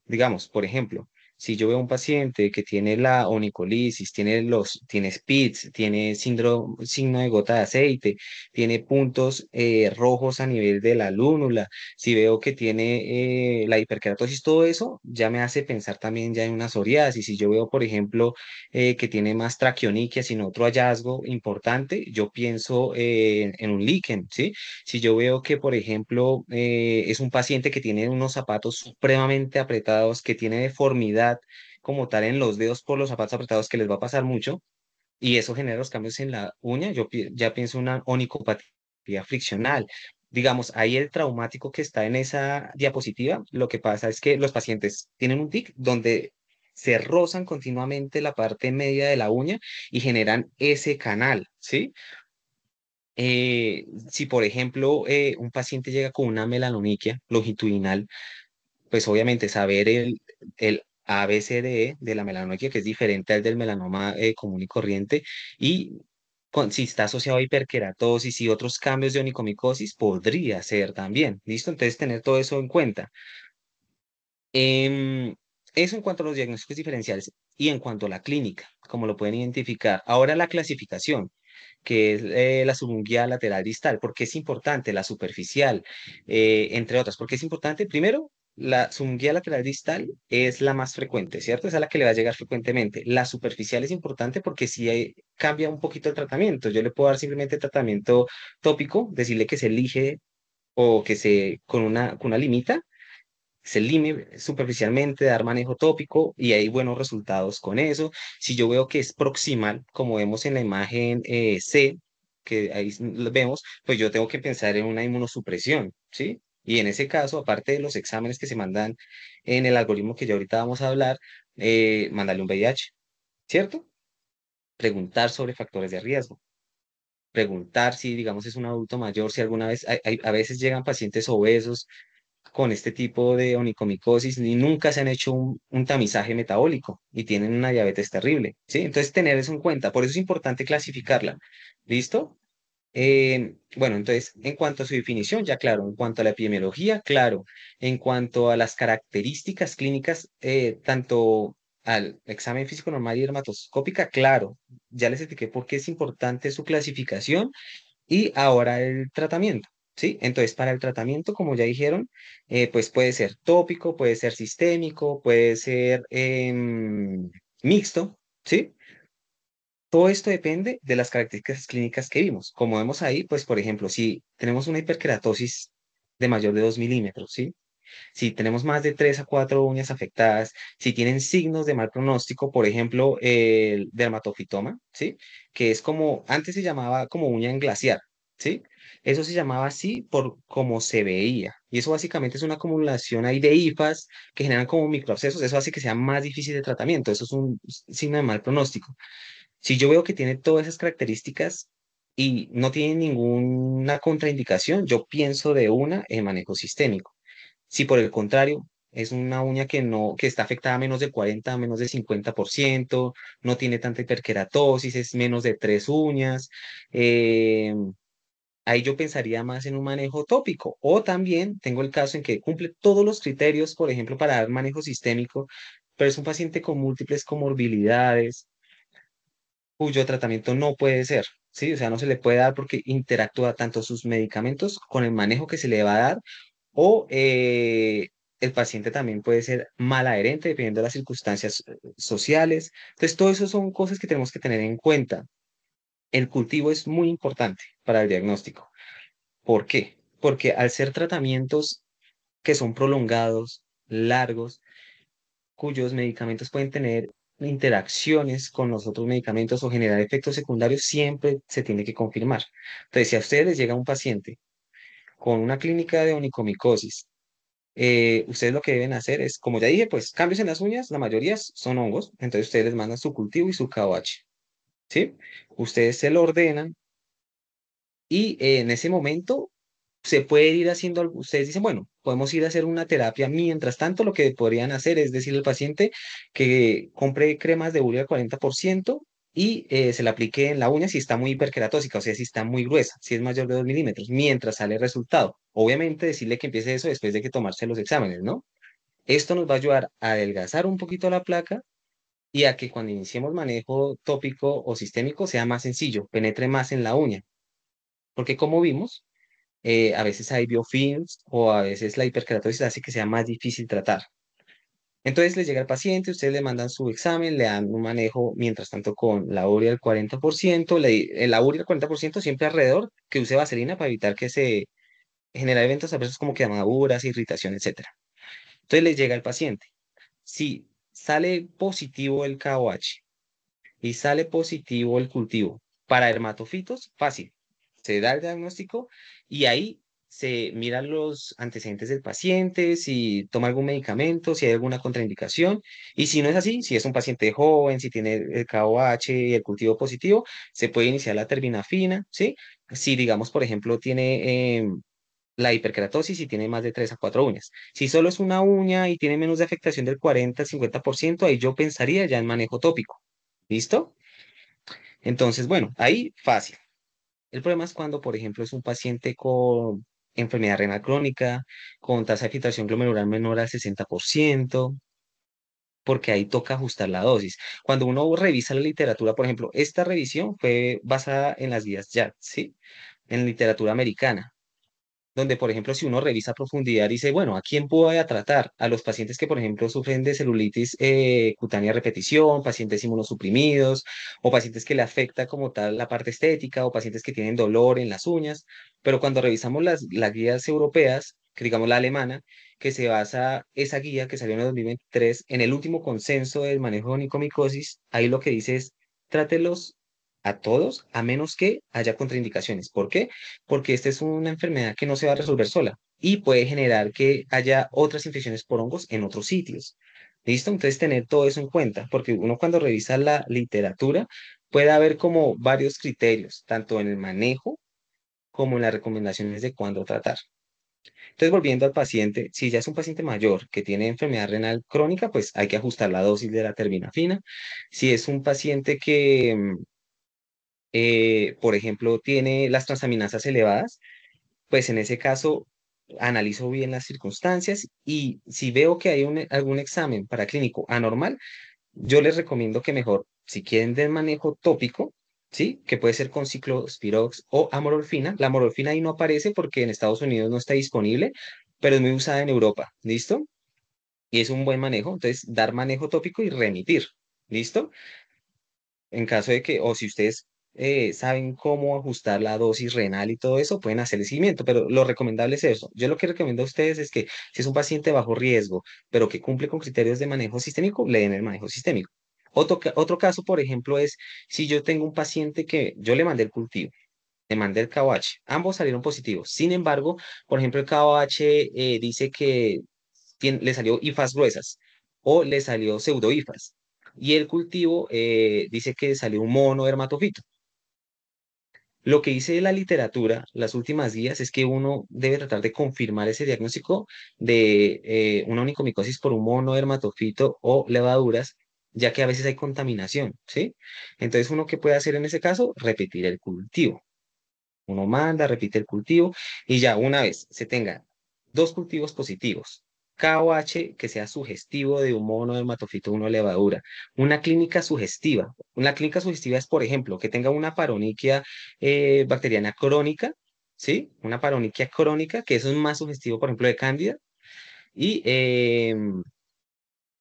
Digamos, por ejemplo, si yo veo un paciente que tiene la onicolisis, tiene SPITS, tiene síndrome, signo de gota de aceite, tiene puntos rojos a nivel de la lúnula, si veo que tiene la hiperkeratosis, todo eso ya me hace pensar también ya en una psoriasis. Si yo veo, por ejemplo, que tiene más traquioniquia, sin otro hallazgo importante, yo pienso en un líquen, ¿sí? Si yo veo que, por ejemplo, es un paciente que tiene unos zapatos supremamente apretados, que tiene deformidad como tal en los dedos por los zapatos apretados, que les va a pasar mucho, y eso genera los cambios en la uña, ya pienso una onicopatía friccional. Digamos, ahí el traumático que está en esa diapositiva, lo que pasa es que los pacientes tienen un tic donde se rozan continuamente la parte media de la uña y generan ese canal, ¿sí? Si, por ejemplo, un paciente llega con una melanoniquia longitudinal, pues obviamente saber el ABCDE de la melanoniquia, que es diferente al del melanoma común y corriente, y si está asociado a hiperkeratosis y otros cambios de onicomicosis, podría ser también, ¿listo? Entonces, tener todo eso en cuenta. Em, Eso en cuanto a los diagnósticos diferenciales y en cuanto a la clínica, como lo pueden identificar. Ahora la clasificación, que es la subungual lateral distal. ¿Por qué es importante? La superficial, entre otras. ¿Por qué es importante? Primero, la subungual lateral distal es la más frecuente, ¿cierto? Es a la que le va a llegar frecuentemente. La superficial es importante porque si cambia un poquito el tratamiento. Yo le puedo dar simplemente tratamiento tópico, decirle que se elige o que con una limita se lime superficialmente, dar manejo tópico y hay buenos resultados con eso. Si yo veo que es proximal, como vemos en la imagen C, que ahí lo vemos, pues yo tengo que pensar en una inmunosupresión, ¿sí? Y en ese caso, aparte de los exámenes que se mandan en el algoritmo que ya ahorita vamos a hablar, mandarle un VIH, ¿cierto? Preguntar sobre factores de riesgo. Preguntar si, digamos, es un adulto mayor, si alguna vez, a veces llegan pacientes obesos con este tipo de onicomicosis y nunca se han hecho un tamizaje metabólico y tienen una diabetes terrible, ¿sí? Entonces, tener eso en cuenta. Por eso es importante clasificarla. ¿Listo? Bueno, entonces, en cuanto a su definición, ya claro. En cuanto a la epidemiología, claro. En cuanto a las características clínicas, tanto al examen físico normal y dermatoscópica, claro. Ya les expliqué por qué es importante su clasificación y ahora el tratamiento, ¿sí? Entonces, para el tratamiento, como ya dijeron, pues puede ser tópico, puede ser sistémico, puede ser mixto, ¿sí? Todo esto depende de las características clínicas que vimos. Como vemos ahí, pues, por ejemplo, si tenemos una hiperkeratosis de mayor de 2 milímetros, ¿sí? Si tenemos más de 3 a 4 uñas afectadas, si tienen signos de mal pronóstico, por ejemplo, el dermatofitoma, ¿sí? Que es como, antes se llamaba como uña en glaciar, ¿sí? Eso se llamaba así por cómo se veía. Y eso básicamente es una acumulación ahí de hifas que generan como microabscesos. Eso hace que sea más difícil de tratamiento. Eso es un signo de mal pronóstico. Si yo veo que tiene todas esas características y no tiene ninguna contraindicación, yo pienso de una en manejo sistémico. Si por el contrario es una uña que está afectada a menos de 40, a menos de 50%, no tiene tanta hiperkeratosis, es menos de 3 uñas, eh, ahí yo pensaría más en un manejo tópico. O también tengo el caso en que cumple todos los criterios, por ejemplo, para dar manejo sistémico, pero es un paciente con múltiples comorbilidades cuyo tratamiento no puede ser, ¿sí? O sea, no se le puede dar porque interactúa tanto sus medicamentos con el manejo que se le va a dar o el paciente también puede ser mal adherente dependiendo de las circunstancias sociales. Entonces, todo eso son cosas que tenemos que tener en cuenta. El cultivo es muy importante para el diagnóstico. ¿Por qué? Porque al ser tratamientos que son prolongados, largos, cuyos medicamentos pueden tener interacciones con los otros medicamentos o generar efectos secundarios, siempre se tiene que confirmar. Entonces, si a ustedes les llega un paciente con una clínica de onicomicosis, ustedes lo que deben hacer es, como ya dije, pues cambios en las uñas, la mayoría son hongos, entonces ustedes les mandan su cultivo y su KOH, ¿sí? Ustedes se lo ordenan y en ese momento se puede ir haciendo, ustedes dicen, bueno, podemos ir a hacer una terapia. Mientras tanto, lo que podrían hacer es decirle al paciente que compre cremas de urea al 40% y se la aplique en la uña si está muy hiperkeratósica, o sea, si está muy gruesa, si es mayor de 2 milímetros, mientras sale el resultado. Obviamente, decirle que empiece eso después de que tomarse los exámenes, ¿no? Esto nos va a ayudar a adelgazar un poquito la placa y a que cuando iniciemos manejo tópico o sistémico sea más sencillo, penetre más en la uña. Porque como vimos, a veces hay biofilms o a veces la hiperkeratosis hace que sea más difícil tratar. Entonces le llega al paciente, ustedes le mandan su examen, le dan un manejo, mientras tanto con la urea al 40%, la urea al 40% siempre alrededor, que use vaselina para evitar que se genere eventos adversos como quemaduras, irritación, etcétera. Entonces le llega al paciente. Si sale positivo el KOH y sale positivo el cultivo para dermatofitos, fácil. Se da el diagnóstico y ahí se miran los antecedentes del paciente, si toma algún medicamento, si hay alguna contraindicación. Y si no es así, si es un paciente joven, si tiene el KOH y el cultivo positivo, se puede iniciar la terbinafina, ¿sí? Si, digamos, por ejemplo, tiene la hiperkeratosis y tiene más de 3 a 4 uñas. Si solo es una uña y tiene menos de afectación del 40 al 50%, ahí yo pensaría ya en manejo tópico. ¿Listo? Entonces, bueno, ahí fácil. El problema es cuando, por ejemplo, es un paciente con enfermedad renal crónica, con tasa de filtración glomerular menor al 60%, porque ahí toca ajustar la dosis. Cuando uno revisa la literatura, por ejemplo, esta revisión fue basada en las guías YAT, ¿sí? En literatura americana, donde, por ejemplo, si uno revisa a profundidad, dice, bueno, ¿a quién voy a tratar? A los pacientes que, por ejemplo, sufren de celulitis cutánea a repetición, pacientes inmunosuprimidos, o pacientes que le afecta como tal la parte estética, o pacientes que tienen dolor en las uñas. Pero cuando revisamos las guías europeas, que digamos la alemana, que se basa esa guía que salió en el 2023 en el último consenso del manejo de onicomicosis, ahí lo que dice es, trátelos a todos, a menos que haya contraindicaciones. ¿Por qué? Porque esta es una enfermedad que no se va a resolver sola y puede generar que haya otras infecciones por hongos en otros sitios. ¿Listo? Entonces tener todo eso en cuenta, porque uno cuando revisa la literatura puede haber como varios criterios, tanto en el manejo como en las recomendaciones de cuándo tratar. Entonces, volviendo al paciente, si ya es un paciente mayor que tiene enfermedad renal crónica, pues hay que ajustar la dosis de la terbinafina. Si es un paciente que, por ejemplo, tiene las transaminasas elevadas, pues en ese caso analizo bien las circunstancias y si veo que hay algún examen paraclínico anormal, yo les recomiendo que mejor, si quieren del manejo tópico, ¿sí? Que puede ser con ciclospirox o amorolfina. La amorolfina ahí no aparece porque en Estados Unidos no está disponible, pero es muy usada en Europa, ¿listo? Y es un buen manejo, entonces dar manejo tópico y remitir, ¿listo? En caso de que, o si ustedes saben cómo ajustar la dosis renal y todo eso, pueden hacer el seguimiento, pero lo recomendable es eso. Yo lo que recomiendo a ustedes es que si es un paciente bajo riesgo, pero que cumple con criterios de manejo sistémico, le den el manejo sistémico. Otro caso, por ejemplo, es si yo tengo un paciente que yo le mandé el cultivo, le mandé el KOH, ambos salieron positivos. Sin embargo, por ejemplo, el KOH dice que le salió hifas gruesas o le salió pseudohifas. Y el cultivo dice que salió un mono dermatofito. Lo que dice la literatura, las últimas guías, es que uno debe tratar de confirmar ese diagnóstico de una onicomicosis por un mono dermatofito o levaduras, ya que a veces hay contaminación, ¿sí? Entonces, uno que puede hacer en ese caso, repetir el cultivo. Uno manda, repite el cultivo y ya una vez se tenga dos cultivos positivos, KOH que sea sugestivo de un mono dermatofito, una levadura, una clínica sugestiva. Una clínica sugestiva es, por ejemplo, que tenga una paroniquia bacteriana crónica, ¿sí? Una paroniquia crónica, que eso es más sugestivo, por ejemplo, de cándida, y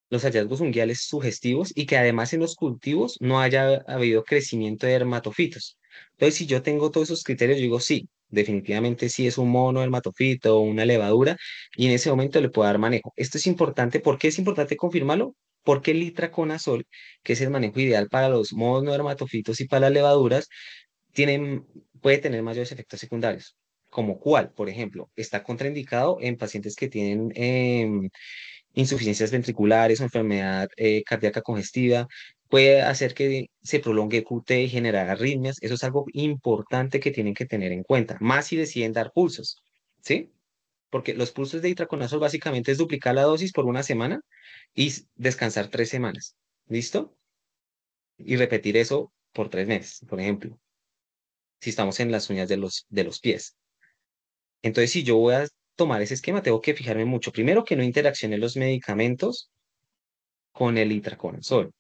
los hallazgos fungiales sugestivos y que además en los cultivos no haya habido crecimiento de dermatofitos. Entonces, si yo tengo todos esos criterios, yo digo, sí, definitivamente sí es un mono dermatofito o una levadura y en ese momento le puedo dar manejo. Esto es importante. ¿Por qué es importante confirmarlo? Porque el itraconazol, que es el manejo ideal para los monos dermatofitos y para las levaduras, tienen, puede tener mayores efectos secundarios. ¿Como cuál? Por ejemplo, está contraindicado en pacientes que tienen insuficiencias ventriculares o enfermedad cardíaca congestiva, puede hacer que se prolongue el QT y generar arritmias. Eso es algo importante que tienen que tener en cuenta, más si deciden dar pulsos, ¿sí? Porque los pulsos de itraconazol básicamente es duplicar la dosis por una semana y descansar 3 semanas, ¿listo? Y repetir eso por 3 meses, por ejemplo, si estamos en las uñas de los pies. Entonces, si yo voy a tomar ese esquema, tengo que fijarme mucho. Primero, que no interaccione los medicamentos con el itraconazol.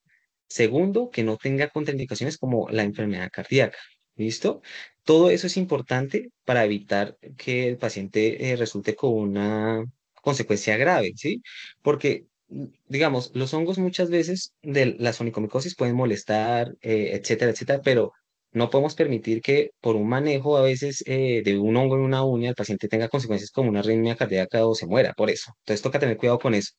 Segundo, que no tenga contraindicaciones como la enfermedad cardíaca. ¿Listo? Todo eso es importante para evitar que el paciente resulte con una consecuencia grave, ¿sí? Porque, digamos, los hongos muchas veces de la onicomicosis pueden molestar, etcétera, etcétera, pero no podemos permitir que por un manejo a veces de un hongo en una uña el paciente tenga consecuencias como una arritmia cardíaca o se muera por eso. Entonces toca tener cuidado con eso.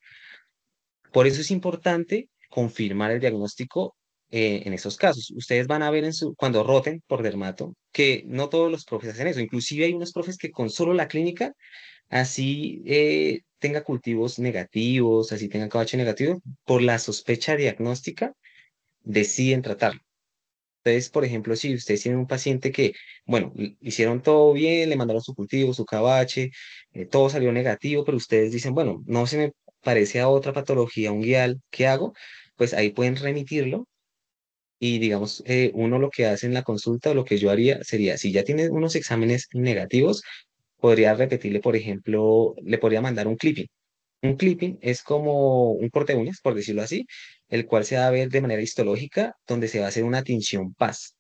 Por eso es importante confirmar el diagnóstico en esos casos. Ustedes van a ver cuando roten por dermato que no todos los profes hacen eso. Inclusive hay unos profes que con solo la clínica, así tenga cultivos negativos, así tenga KH negativo, por la sospecha diagnóstica, deciden tratarlo. Entonces, por ejemplo, si ustedes tienen un paciente que, bueno, hicieron todo bien, le mandaron su cultivo, su KH, todo salió negativo, pero ustedes dicen, bueno, no se me parece a otra patología unguial, ¿qué hago? Pues ahí pueden remitirlo y digamos, uno lo que hace en la consulta, o lo que yo haría sería, si ya tiene unos exámenes negativos, podría repetirle, por ejemplo, le podría mandar un clipping. Un clipping es como un corte de uñas, por decirlo así, el cual se va a ver de manera histológica, donde se va a hacer una tinción PAS.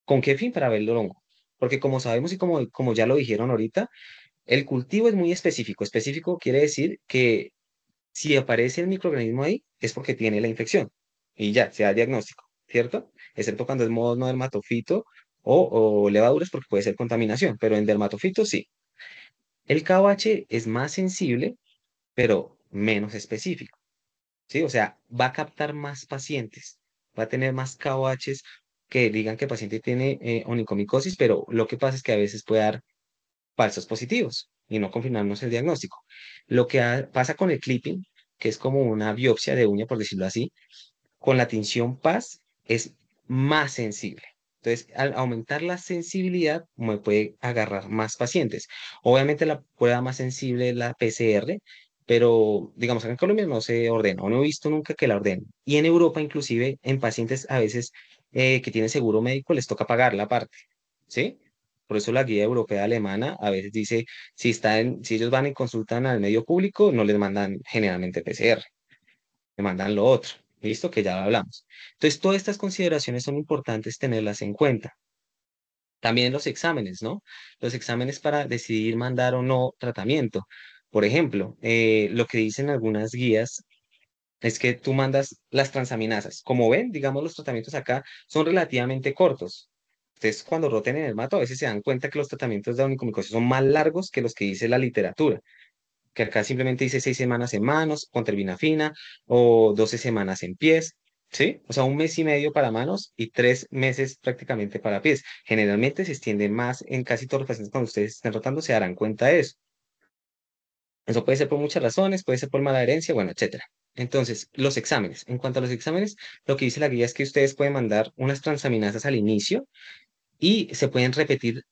¿Con qué fin? Para ver el hongo. Porque como sabemos y como ya lo dijeron ahorita, el cultivo es muy específico. Específico quiere decir que si aparece el microorganismo ahí, es porque tiene la infección. Y ya, se da diagnóstico, ¿cierto? Excepto cuando es modo no dermatofito o levaduras, porque puede ser contaminación, pero en dermatofito sí. El KOH es más sensible, pero menos específico, ¿sí? O sea, va a captar más pacientes, va a tener más KOHs que digan que el paciente tiene onicomicosis, pero lo que pasa es que a veces puede dar falsos positivos y no confirmarnos el diagnóstico. Lo que pasa con el clipping, que es como una biopsia de uña, por decirlo así, con la tinción PAS es más sensible. Entonces, al aumentar la sensibilidad, me puede agarrar más pacientes. Obviamente la prueba más sensible es la PCR, pero digamos, acá en Colombia no se ordena, o no he visto nunca que la ordenen. Y en Europa, inclusive, en pacientes a veces que tienen seguro médico, les toca pagar la parte, ¿sí? Por eso la guía europea alemana a veces dice, si ellos van y consultan al medio público, no les mandan generalmente PCR, le mandan lo otro. Listo, que ya lo hablamos. Entonces, todas estas consideraciones son importantes tenerlas en cuenta. También los exámenes, ¿no? Los exámenes para decidir mandar o no tratamiento. Por ejemplo, lo que dicen algunas guías es que tú mandas las transaminasas. Como ven, digamos, los tratamientos acá son relativamente cortos. Ustedes cuando roten en el mato a veces se dan cuenta que los tratamientos de onicomicosis son más largos que los que dice la literatura, que acá simplemente dice 6 semanas en manos con terbinafina o 12 semanas en pies, ¿sí? O sea, un mes y medio para manos y 3 meses prácticamente para pies. Generalmente se extiende más en casi todos los pacientes cuando ustedes estén rotando, se darán cuenta de eso. Eso puede ser por muchas razones, puede ser por mala herencia, bueno, etcétera. Entonces, los exámenes. En cuanto a los exámenes, lo que dice la guía es que ustedes pueden mandar unas transaminasas al inicio y se pueden repetir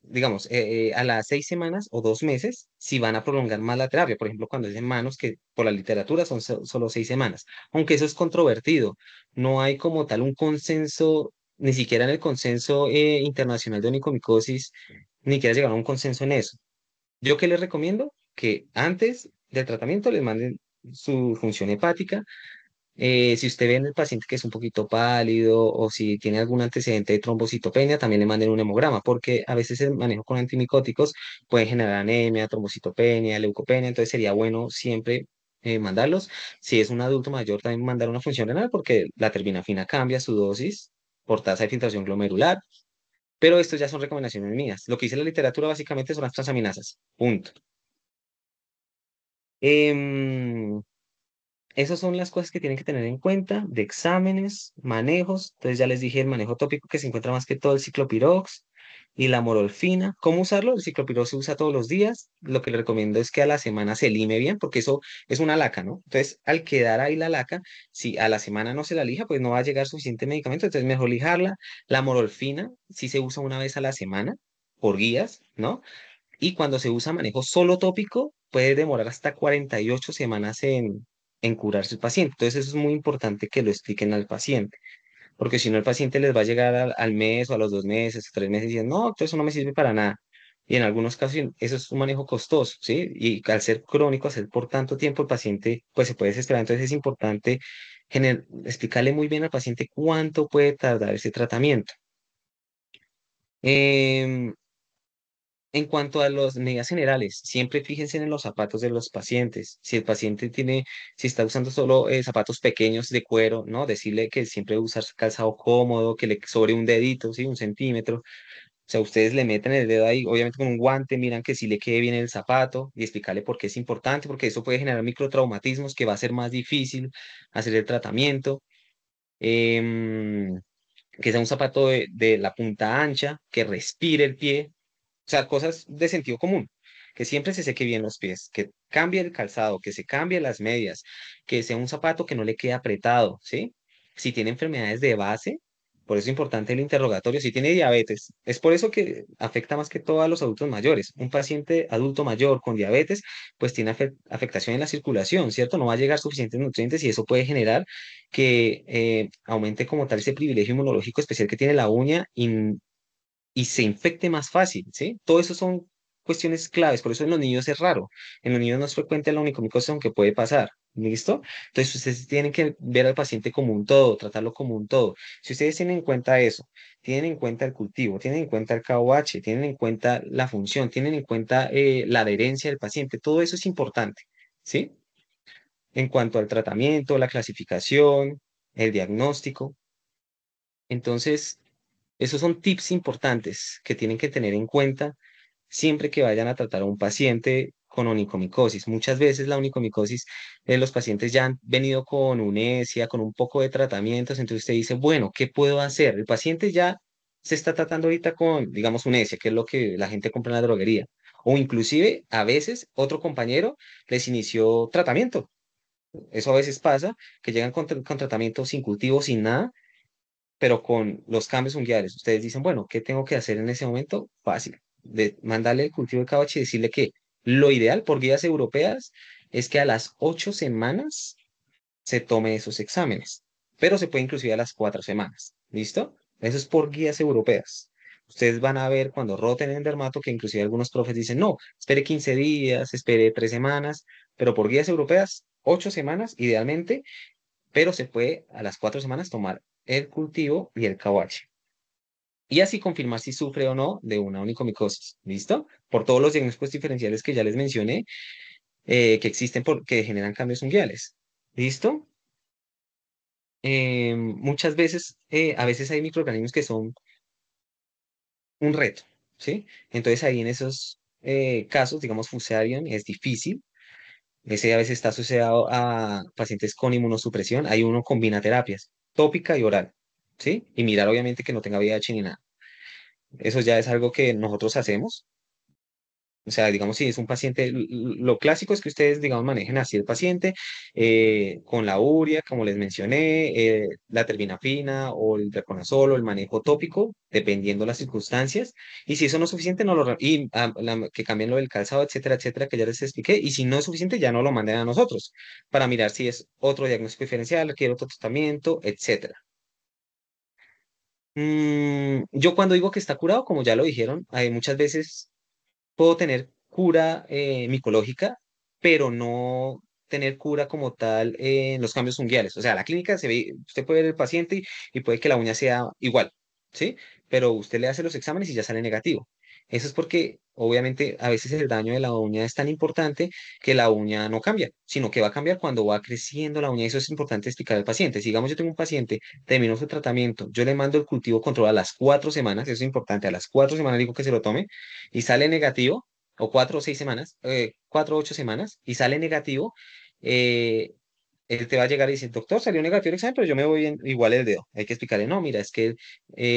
digamos, a las 6 semanas o 2 meses, si van a prolongar más la terapia. Por ejemplo, cuando es en manos, que por la literatura son solo 6 semanas. Aunque eso es controvertido, no hay como tal un consenso, ni siquiera en el consenso internacional de onicomicosis, ni siquiera llegaron a un consenso en eso. ¿Yo qué les recomiendo? Que antes del tratamiento les manden su función hepática. Si usted ve en el paciente que es un poquito pálido o si tiene algún antecedente de trombocitopenia, también le manden un hemograma, porque a veces el manejo con antimicóticos puede generar anemia, trombocitopenia, leucopenia, entonces sería bueno siempre mandarlos. Si es un adulto mayor, también mandar una función renal, porque la terbinafina cambia su dosis por tasa de filtración glomerular, pero esto ya son recomendaciones mías. Lo que dice la literatura básicamente son las transaminasas. Punto. Em, Esas son las cosas que tienen que tener en cuenta de exámenes, manejos. Entonces ya les dije el manejo tópico que se encuentra más que todo el ciclopirox y la morolfina. ¿Cómo usarlo? El ciclopirox se usa todos los días. Lo que le recomiendo es que a la semana se lime bien, porque eso es una laca, ¿no? Entonces, al quedar ahí la laca, si a la semana no se la lija, pues no va a llegar suficiente medicamento. Entonces, mejor lijarla. La morolfina sí se usa una vez a la semana por guías, ¿no? Y cuando se usa manejo solo tópico, puede demorar hasta 48 semanas en curarse el paciente. Entonces, eso es muy importante que lo expliquen al paciente, porque si no, el paciente les va a llegar al mes o a los 2 meses, 3 meses, y dicen, no, doctor, eso no me sirve para nada. Y en algunos casos eso es un manejo costoso, ¿sí? Y al ser crónico, hacer por tanto tiempo, el paciente pues se puede desesperar. Entonces es importante explicarle muy bien al paciente cuánto puede tardar ese tratamiento. Em, En cuanto a las medidas generales, siempre fíjense en los zapatos de los pacientes. Si el paciente si está usando solo zapatos pequeños de cuero, ¿no? Decirle que siempre usar calzado cómodo, que le sobre un dedito, ¿sí? 1 centímetro. O sea, ustedes le meten el dedo ahí, obviamente con un guante, miran que sí le quede bien el zapato y explicarle por qué es importante, porque eso puede generar microtraumatismos que va a ser más difícil hacer el tratamiento. em, que sea un zapato de la punta ancha, que respire el pie, o sea, cosas de sentido común, que siempre se seque bien los pies, que cambie el calzado, que se cambie las medias, que sea un zapato que no le quede apretado, ¿sí? Si tiene enfermedades de base, por eso es importante el interrogatorio. Si tiene diabetes, es por eso que afecta más que todo a los adultos mayores. Un paciente adulto mayor con diabetes, pues tiene afectación en la circulación, ¿cierto? No va a llegar suficientes nutrientes y eso puede generar que aumente como tal ese privilegio inmunológico especial que tiene la uña y se infecte más fácil, ¿sí? Todo eso son cuestiones claves, por eso en los niños es raro. En los niños no es frecuente la onicomicosis, aunque puede pasar, ¿listo? Entonces ustedes tienen que ver al paciente como un todo, tratarlo como un todo. Si ustedes tienen en cuenta eso, tienen en cuenta el cultivo, tienen en cuenta el KOH, tienen en cuenta la función, tienen en cuenta la adherencia del paciente, todo eso es importante, ¿sí? En cuanto al tratamiento, la clasificación, el diagnóstico. Entonces, esos son tips importantes que tienen que tener en cuenta siempre que vayan a tratar a un paciente con onicomicosis. Muchas veces la onicomicosis, los pacientes ya han venido con unesia, con un poco de tratamientos, entonces usted dice, bueno, ¿qué puedo hacer? El paciente ya se está tratando ahorita con, digamos, unesia, que es lo que la gente compra en la droguería. O inclusive a veces otro compañero les inició tratamiento. Eso a veces pasa, que llegan con tratamiento sin cultivo, sin nada, pero con los cambios unguiales, ustedes dicen, bueno, ¿qué tengo que hacer en ese momento? Fácil, de mandarle el cultivo de cabache y decirle que lo ideal por guías europeas es que a las 8 semanas se tome esos exámenes, pero se puede inclusive a las 4 semanas, ¿listo? Eso es por guías europeas. Ustedes van a ver cuando roten en dermato que inclusive algunos profes dicen, no, espere 15 días, espere 3 semanas, pero por guías europeas, 8 semanas idealmente, pero se puede a las 4 semanas tomar el cultivo y el KOH. Y así confirmar si sufre o no de una onicomicosis. ¿Listo? Por todos los diagnósticos diferenciales que ya les mencioné, que existen que generan cambios unguiales. ¿Listo? Muchas veces, a veces hay microorganismos que son un reto, ¿sí? Entonces ahí en esos casos, digamos, Fusarium es difícil. Ese a veces está asociado a pacientes con inmunosupresión. Hay uno combina terapias, tópica y oral, ¿sí? Y mirar obviamente que no tenga VIH ni nada. Eso ya es algo que nosotros hacemos. O sea, digamos, si es un paciente, lo clásico es que ustedes, digamos, manejen así el paciente con la urea, como les mencioné, la terbinafina o el treconazol o el manejo tópico, dependiendo las circunstancias. Y si eso no es suficiente, no lo, que cambien lo del calzado, etcétera, etcétera, que ya les expliqué. Y si no es suficiente, ya no lo manden a nosotros para mirar si es otro diagnóstico diferencial, requiere otro tratamiento, etcétera. Yo cuando digo que está curado, como ya lo dijeron, hay muchas veces puedo tener cura micológica, pero no tener cura como tal en los cambios unguiales. O sea, la clínica se ve, usted puede ver el paciente y puede que la uña sea igual, ¿sí? Pero usted le hace los exámenes y ya sale negativo. Eso es porque, obviamente, a veces el daño de la uña es tan importante que la uña no cambia, sino que va a cambiar cuando va creciendo la uña. Eso es importante explicar al paciente. Si, digamos, yo tengo un paciente, terminó su tratamiento, yo le mando el cultivo control a las 4 semanas, eso es importante, a las 4 semanas digo que se lo tome, y sale negativo, o 4 o 6 semanas, 4 o 8 semanas, y sale negativo, eh, él te va a llegar y decir, doctor, salió negativo el examen, pero yo me voy igual el dedo. Hay que explicarle, no, mira, es que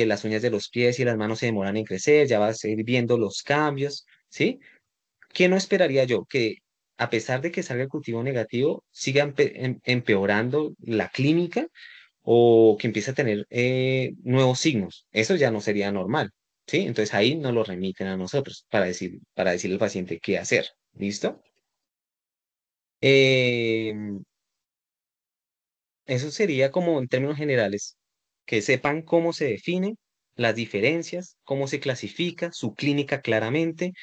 las uñas de los pies y las manos se demoran en crecer, ya vas a ir viendo los cambios, ¿sí? ¿Qué no esperaría yo? Que a pesar de que salga el cultivo negativo, siga empeorando la clínica o que empiece a tener nuevos signos. Eso ya no sería normal, ¿sí? Entonces ahí nos lo remiten a nosotros para decirle al paciente qué hacer. ¿Listo? Eh, Eso sería como en términos generales, que sepan cómo se define, las diferencias, cómo se clasifica, su clínica claramente,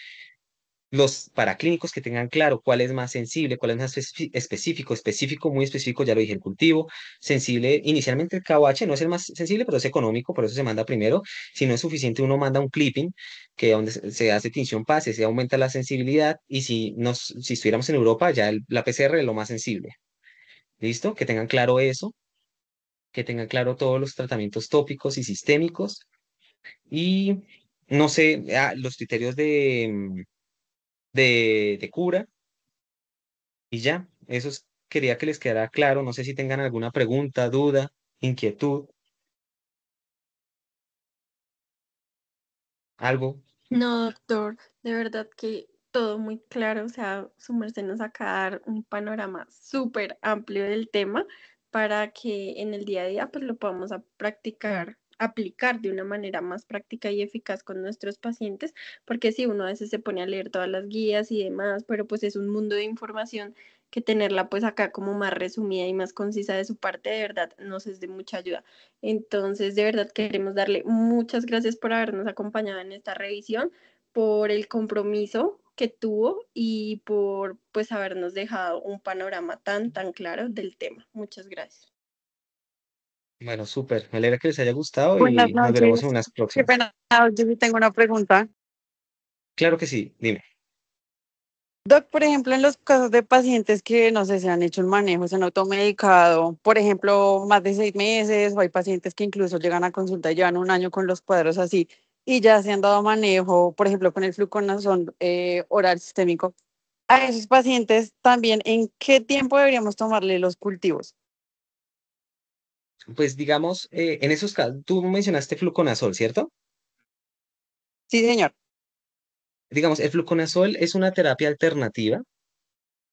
los paraclínicos que tengan claro cuál es más sensible, cuál es más específico, específico, muy específico, ya lo dije, el cultivo, sensible, inicialmente el KOH no es el más sensible, pero es económico, por eso se manda primero. Si no es suficiente, uno manda un clipping, que donde se hace tinción pase, se aumenta la sensibilidad, y si estuviéramos en Europa, ya la PCR es lo más sensible. ¿Listo? Que tengan claro eso, que tengan claro todos los tratamientos tópicos y sistémicos, y no sé, los criterios de cura. Y ya, quería que les quedara claro. No sé si tengan alguna pregunta, duda. inquietud, algo. No, doctor, de verdad que todo muy claro, o sea, su merced nos acaba de dar un panorama súper amplio del tema para que en el día a día pues lo podamos practicar, aplicar de una manera más práctica y eficaz con nuestros pacientes, porque sí, uno a veces se pone a leer todas las guías y demás, pero pues es un mundo de información que tenerla pues acá como más resumida y más concisa de su parte, de verdad nos es de mucha ayuda. Entonces, de verdad queremos darle muchas gracias por habernos acompañado en esta revisión, por el compromiso que tuvo y por pues habernos dejado un panorama tan claro del tema. Muchas gracias. Bueno, súper. Me alegra que les haya gustado Buenas y nos veremos en noches. unas Qué próximas. pena, yo sí tengo una pregunta. Claro que sí, dime. Doc, por ejemplo, en los casos de pacientes que no sé, se han hecho un manejo, se han automedicado, por ejemplo, más de 6 meses, o hay pacientes que incluso llegan a consulta y llevan un año con los cuadros así, y ya se han dado manejo, por ejemplo, con el fluconazol oral sistémico. A esos pacientes también, ¿en qué tiempo deberíamos tomarle los cultivos? Pues digamos, en esos casos, tú mencionaste fluconazol, ¿cierto? Sí, señor. Digamos, el fluconazol es una terapia alternativa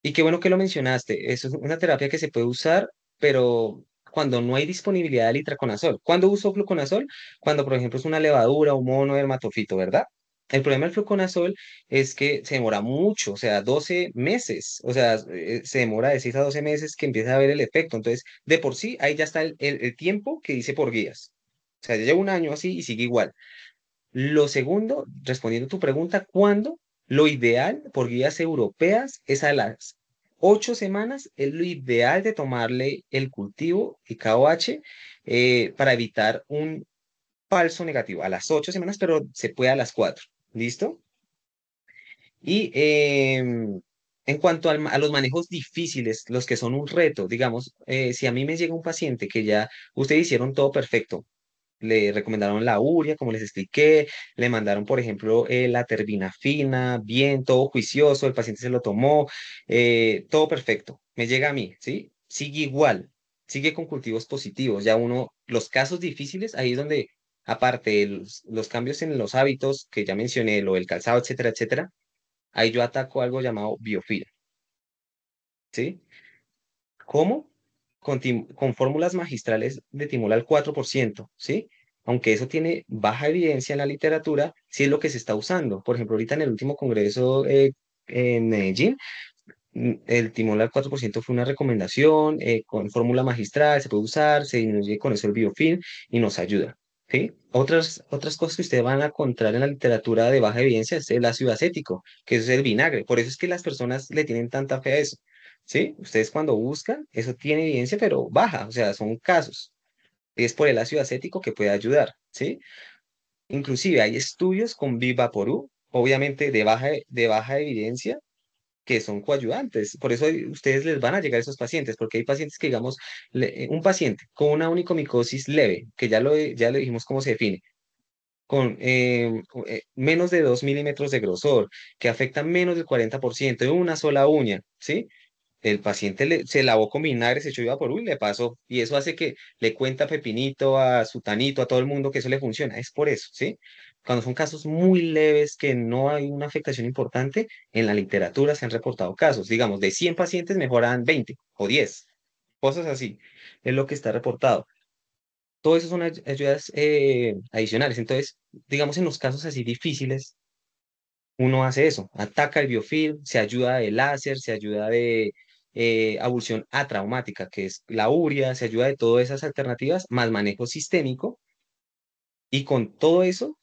y qué bueno que lo mencionaste. Eso es una terapia que se puede usar, pero cuando no hay disponibilidad del itraconazol. ¿Cuándo uso fluconazol? Cuando, por ejemplo, es una levadura, un mono dermatofito, ¿verdad? El problema del fluconazol es que se demora mucho, o sea, 12 meses, o sea, se demora de 6 a 12 meses que empieza a ver el efecto. Entonces, de por sí, ahí ya está el tiempo que dice por guías. O sea, ya lleva un año así y sigue igual. Lo segundo, respondiendo a tu pregunta, ¿cuándo? Lo ideal por guías europeas es a las 8 semanas, es lo ideal de tomarle el cultivo y KOH para evitar un falso negativo. A las 8 semanas, pero se puede a las 4. ¿Listo? Y en cuanto a los manejos difíciles, los que son un reto, digamos, si a mí me llega un paciente que ya ustedes hicieron todo perfecto, le recomendaron la urea, como les expliqué, le mandaron, por ejemplo, la terbinafina, bien, todo juicioso, el paciente se lo tomó, todo perfecto. Me llega a mí, ¿sí? Sigue igual, sigue con cultivos positivos. Ya uno, los casos difíciles, ahí es donde, aparte de los cambios en los hábitos que ya mencioné, lo del calzado, etcétera, etcétera, ahí yo ataco algo llamado biofil, ¿sí? ¿Cómo? Con fórmulas magistrales de timol al 4%, ¿sí? Aunque eso tiene baja evidencia en la literatura, sí es lo que se está usando. Por ejemplo, ahorita en el último congreso en Medellín, el timol al 4% fue una recomendación, con fórmula magistral se puede usar, se disminuye con eso el biofilm y nos ayuda, ¿sí? Otras cosas que ustedes van a encontrar en la literatura de baja evidencia es el ácido acético, que es el vinagre. Por eso es que las personas le tienen tanta fe a eso, ¿sí? Ustedes cuando buscan, eso tiene evidencia, pero baja, o sea, son casos. Es por el ácido acético que puede ayudar, ¿sí? Inclusive hay estudios con Vivaporú, obviamente de baja evidencia, que son coayudantes. Por eso ustedes les van a llegar esos pacientes, porque hay pacientes que, digamos, un paciente con una onicomicosis leve, que ya le dijimos cómo se define, con menos de 2 milímetros de grosor, que afecta menos del 40% de una sola uña, ¿sí? El paciente se lavó con vinagre, se echó Vaporub y le pasó. Y eso hace que le cuenta a Pepinito, a Sutanito, a todo el mundo que eso le funciona. Es por eso, ¿sí? Cuando son casos muy leves, que no hay una afectación importante, en la literatura se han reportado casos. Digamos, de 100 pacientes mejoran 20 o 10. Cosas así. Es lo que está reportado. Todo eso son ayudas adicionales. Entonces, digamos, en los casos así difíciles, uno hace eso, ataca el biofilm, se ayuda de láser, se ayuda de abulsión atraumática, que es la urea, se ayuda de todas esas alternativas, más manejo sistémico, y con todo eso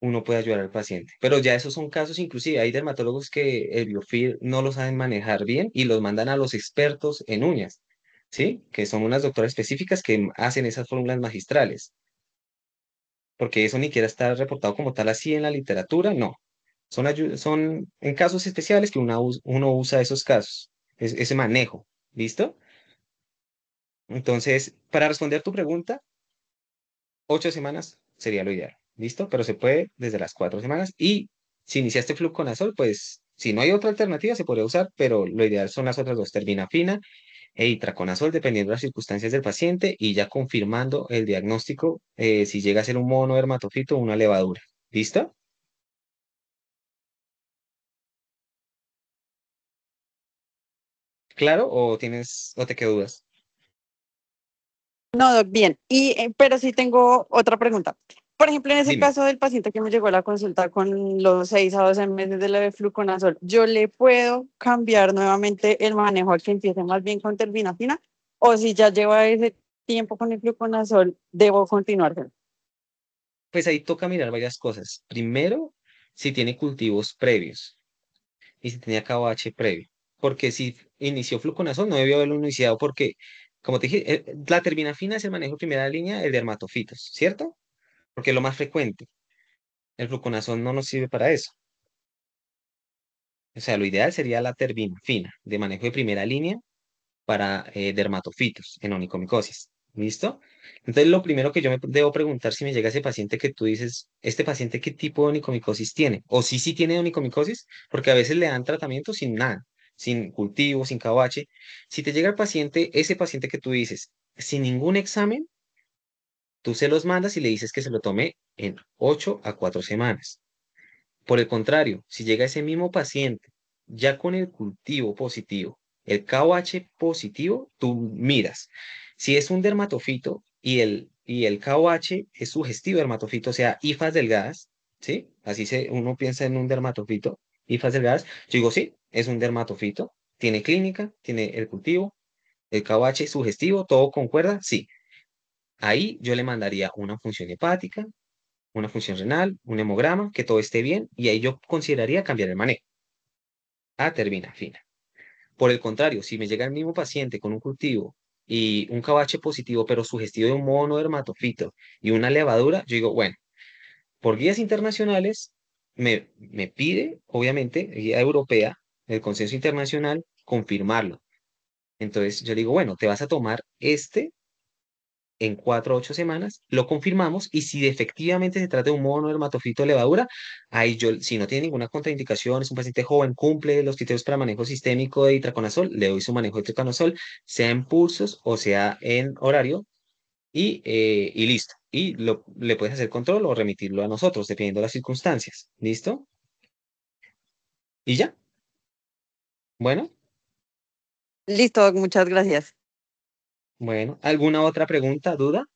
uno puede ayudar al paciente. Pero ya esos son casos, inclusive hay dermatólogos que el biofilm no lo saben manejar bien y los mandan a los expertos en uñas, ¿sí? Que son unas doctoras específicas que hacen esas fórmulas magistrales, porque eso ni siquiera está reportado como tal así en la literatura, no. Son en casos especiales que uno usa esos casos, ese manejo. ¿Listo? Entonces, para responder tu pregunta, 8 semanas sería lo ideal. ¿Listo? Pero se puede desde las 4 semanas. Y si iniciaste fluconazol, pues si no hay otra alternativa, se podría usar, pero lo ideal son las otras dos, terbinafina e itraconazol dependiendo de las circunstancias del paciente y ya confirmando el diagnóstico si llega a ser un mono dermatofito o una levadura. ¿Listo? ¿Claro? ¿O tienes, o te quedo dudas? No, Doc, bien. Pero sí tengo otra pregunta. Por ejemplo, en ese Dime. caso del paciente que me llegó a la consulta con los 6 a 12 meses de la de fluconazol, ¿yo le puedo cambiar nuevamente el manejo a que empiece más bien con terbinafina? ¿O si ya lleva ese tiempo con el fluconazol, debo continuar? Pues ahí toca mirar varias cosas. Primero, si tiene cultivos previos y si tenía KOH previo. Porque si inició fluconazol, no debió haberlo iniciado porque, como te dije, la terbinafina es el manejo de primera línea de dermatofitos, ¿cierto? Porque es lo más frecuente. El fluconazol no nos sirve para eso. O sea, lo ideal sería la terbinafina de manejo de primera línea para dermatofitos en onicomicosis. ¿Listo? Entonces, lo primero que yo me debo preguntar si me llega ese paciente que tú dices, ¿este paciente qué tipo de onicomicosis tiene? O sí tiene onicomicosis, porque a veces le dan tratamiento sin nada, sin cultivo, sin KOH. Si te llega el paciente, ese paciente que tú dices, sin ningún examen, tú se los mandas y le dices que se lo tome en 8 a 4 semanas. Por el contrario, si llega ese mismo paciente ya con el cultivo positivo, el KOH positivo, tú miras. Si es un dermatofito y el KOH es sugestivo de dermatofito, o sea, hifas delgadas, ¿sí? Uno piensa en un dermatofito, hifas delgadas. Yo digo, sí, es un dermatofito, tiene clínica, tiene el cultivo, el KOH sugestivo, todo concuerda, sí. Ahí yo le mandaría una función hepática, una función renal, un hemograma, que todo esté bien, y ahí yo consideraría cambiar el manejo a terbinafina. Por el contrario, si me llega el mismo paciente con un cultivo y un KH positivo, pero sugestivo de un monodermatofito y una levadura, yo digo, bueno, por guías internacionales me pide, obviamente, guía europea, el consenso internacional, confirmarlo. Entonces yo digo, bueno, te vas a tomar este en 4 a 8 semanas, lo confirmamos y si efectivamente se trata de un mono dermatofito de levadura, ahí yo, si no tiene ninguna contraindicación, es un paciente joven, cumple los criterios para manejo sistémico de itraconazol, le doy su manejo de itraconazol, sea en pulsos o sea en horario y listo. Y le puedes hacer control o remitirlo a nosotros, dependiendo de las circunstancias. ¿Listo? Y ya. Bueno, Listo, Doc, muchas gracias. bueno. ¿Alguna otra pregunta, duda?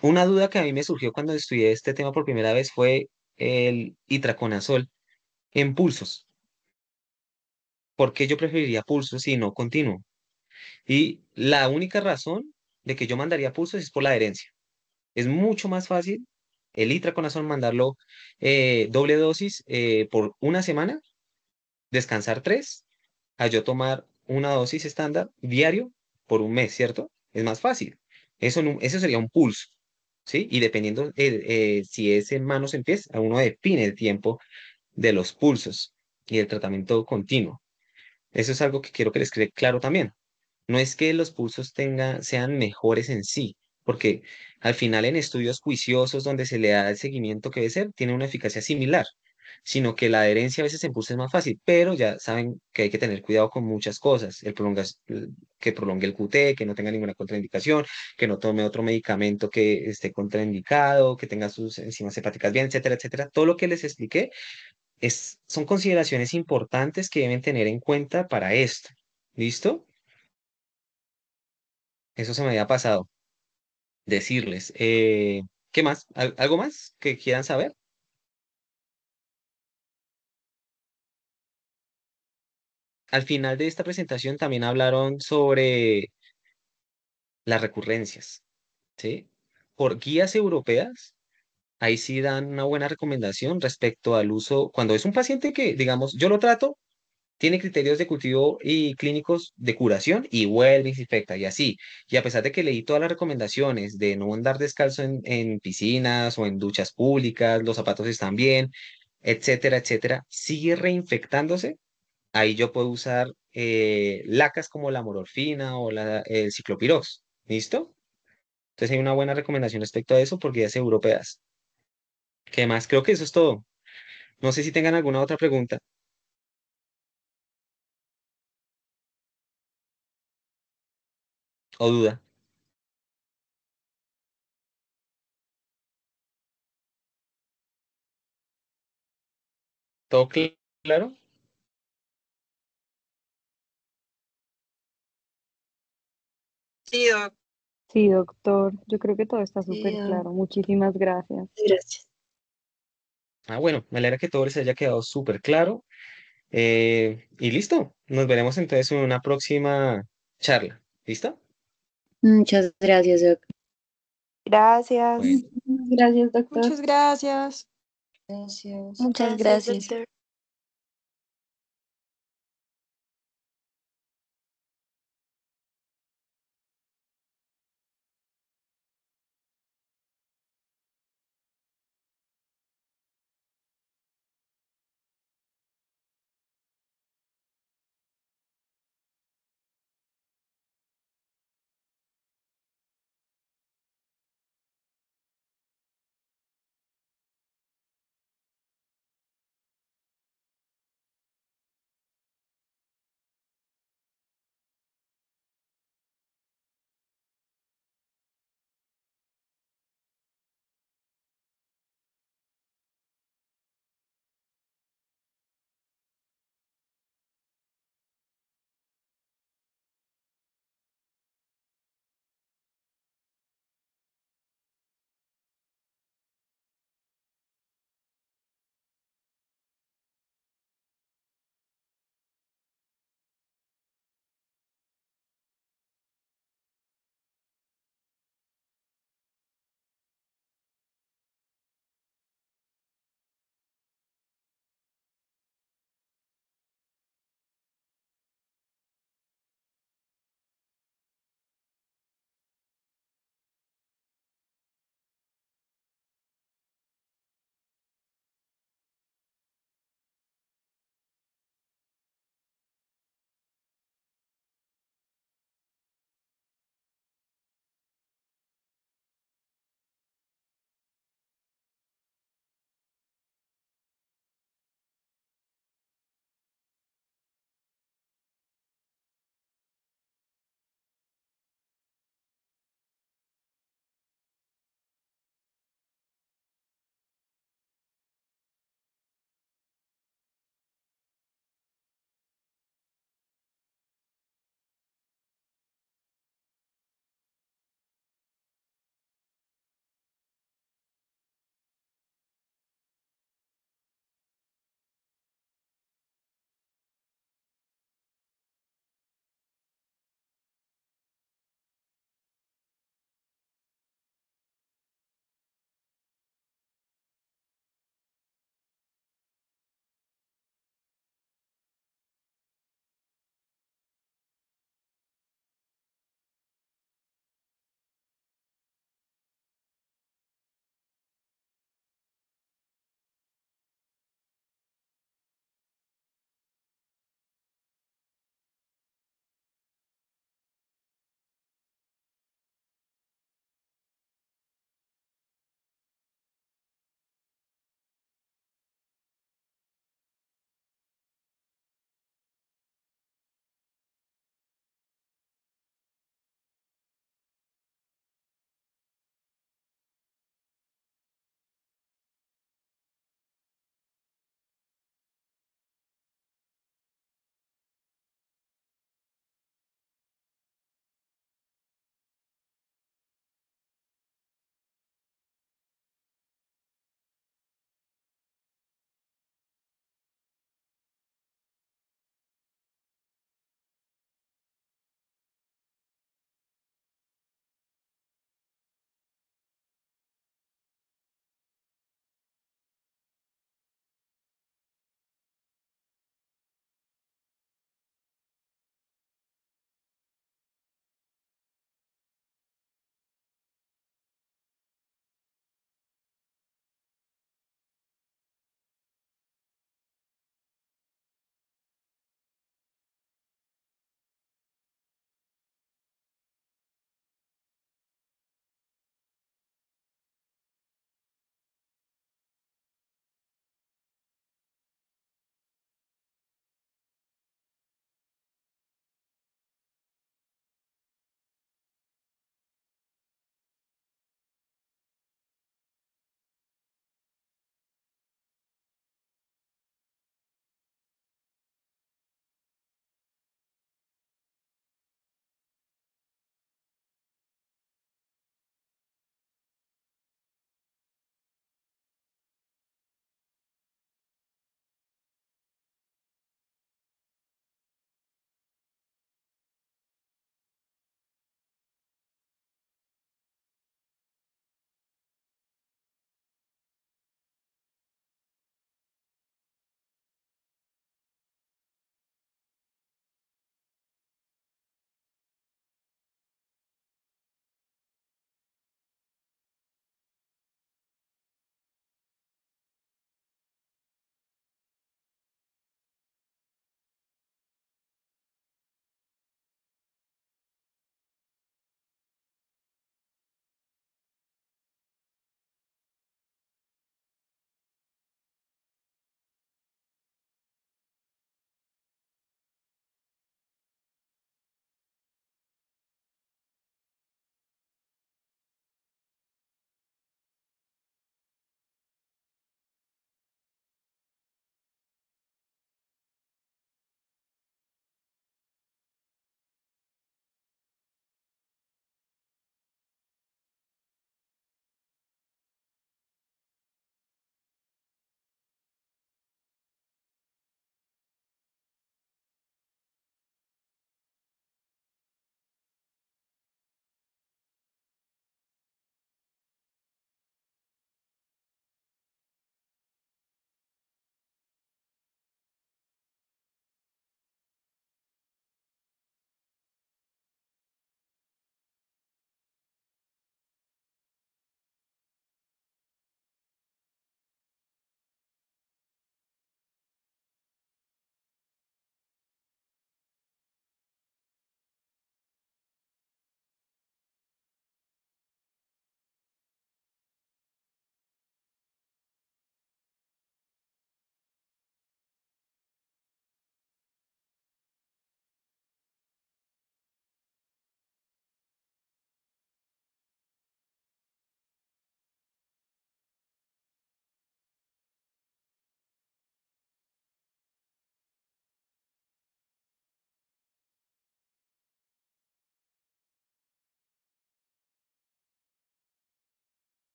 Una duda que a mí me surgió cuando estudié este tema por primera vez fue el itraconazol en pulsos. ¿Por qué yo preferiría pulsos y no continuo? Y la única razón de que yo mandaría pulsos es por la adherencia. Es mucho más fácil el itraconazol mandarlo doble dosis por una semana, descansar 3, a yo tomar una dosis estándar diario por un mes, ¿cierto? Es más fácil. Eso sería un pulso, ¿sí? Y dependiendo si es en manos en pies, a uno define el tiempo de los pulsos y el tratamiento continuo. Eso es algo que quiero que les quede claro también. No es que los pulsos sean mejores en sí, porque al final en estudios juiciosos donde se le da el seguimiento que debe ser, tiene una eficacia similar, sino que la adherencia a veces en pulso es más fácil, pero ya saben que hay que tener cuidado con muchas cosas, que prolongue el QT, que no tenga ninguna contraindicación, que no tome otro medicamento que esté contraindicado, que tenga sus enzimas hepáticas bien, etcétera, etcétera. Todo lo que les expliqué son consideraciones importantes que deben tener en cuenta para esto. ¿Listo? Eso se me había pasado decirles. ¿Qué más? ¿Algo más que quieran saber? Al final de esta presentación también hablaron sobre las recurrencias, ¿sí? Por guías europeas, ahí sí dan una buena recomendación respecto al uso, cuando es un paciente que, digamos, yo lo trato, tiene criterios de cultivo y clínicos de curación y vuelve y se infecta y así. Y a pesar de que leí todas las recomendaciones de no andar descalzo en piscinas o en duchas públicas, los zapatos están bien, etcétera, etcétera, sigue reinfectándose. Ahí yo puedo usar lacas como la mororfina o el ciclopirox. ¿Listo? Entonces hay una buena recomendación respecto a eso por guías europeas. ¿Qué más? Creo que eso es todo. No sé si tengan alguna otra pregunta. o duda. ¿Todo claro? Sí, doc. Sí, doctor, yo creo que todo está súper Sí, claro. Muchísimas gracias. gracias. Bueno, me alegra que todo les haya quedado súper claro. Y listo. Nos veremos entonces en una próxima charla. ¿Listo? Muchas gracias, Doc. Gracias. Bueno. Gracias, doctor. Muchas gracias. Gracias. Muchas gracias, doctor.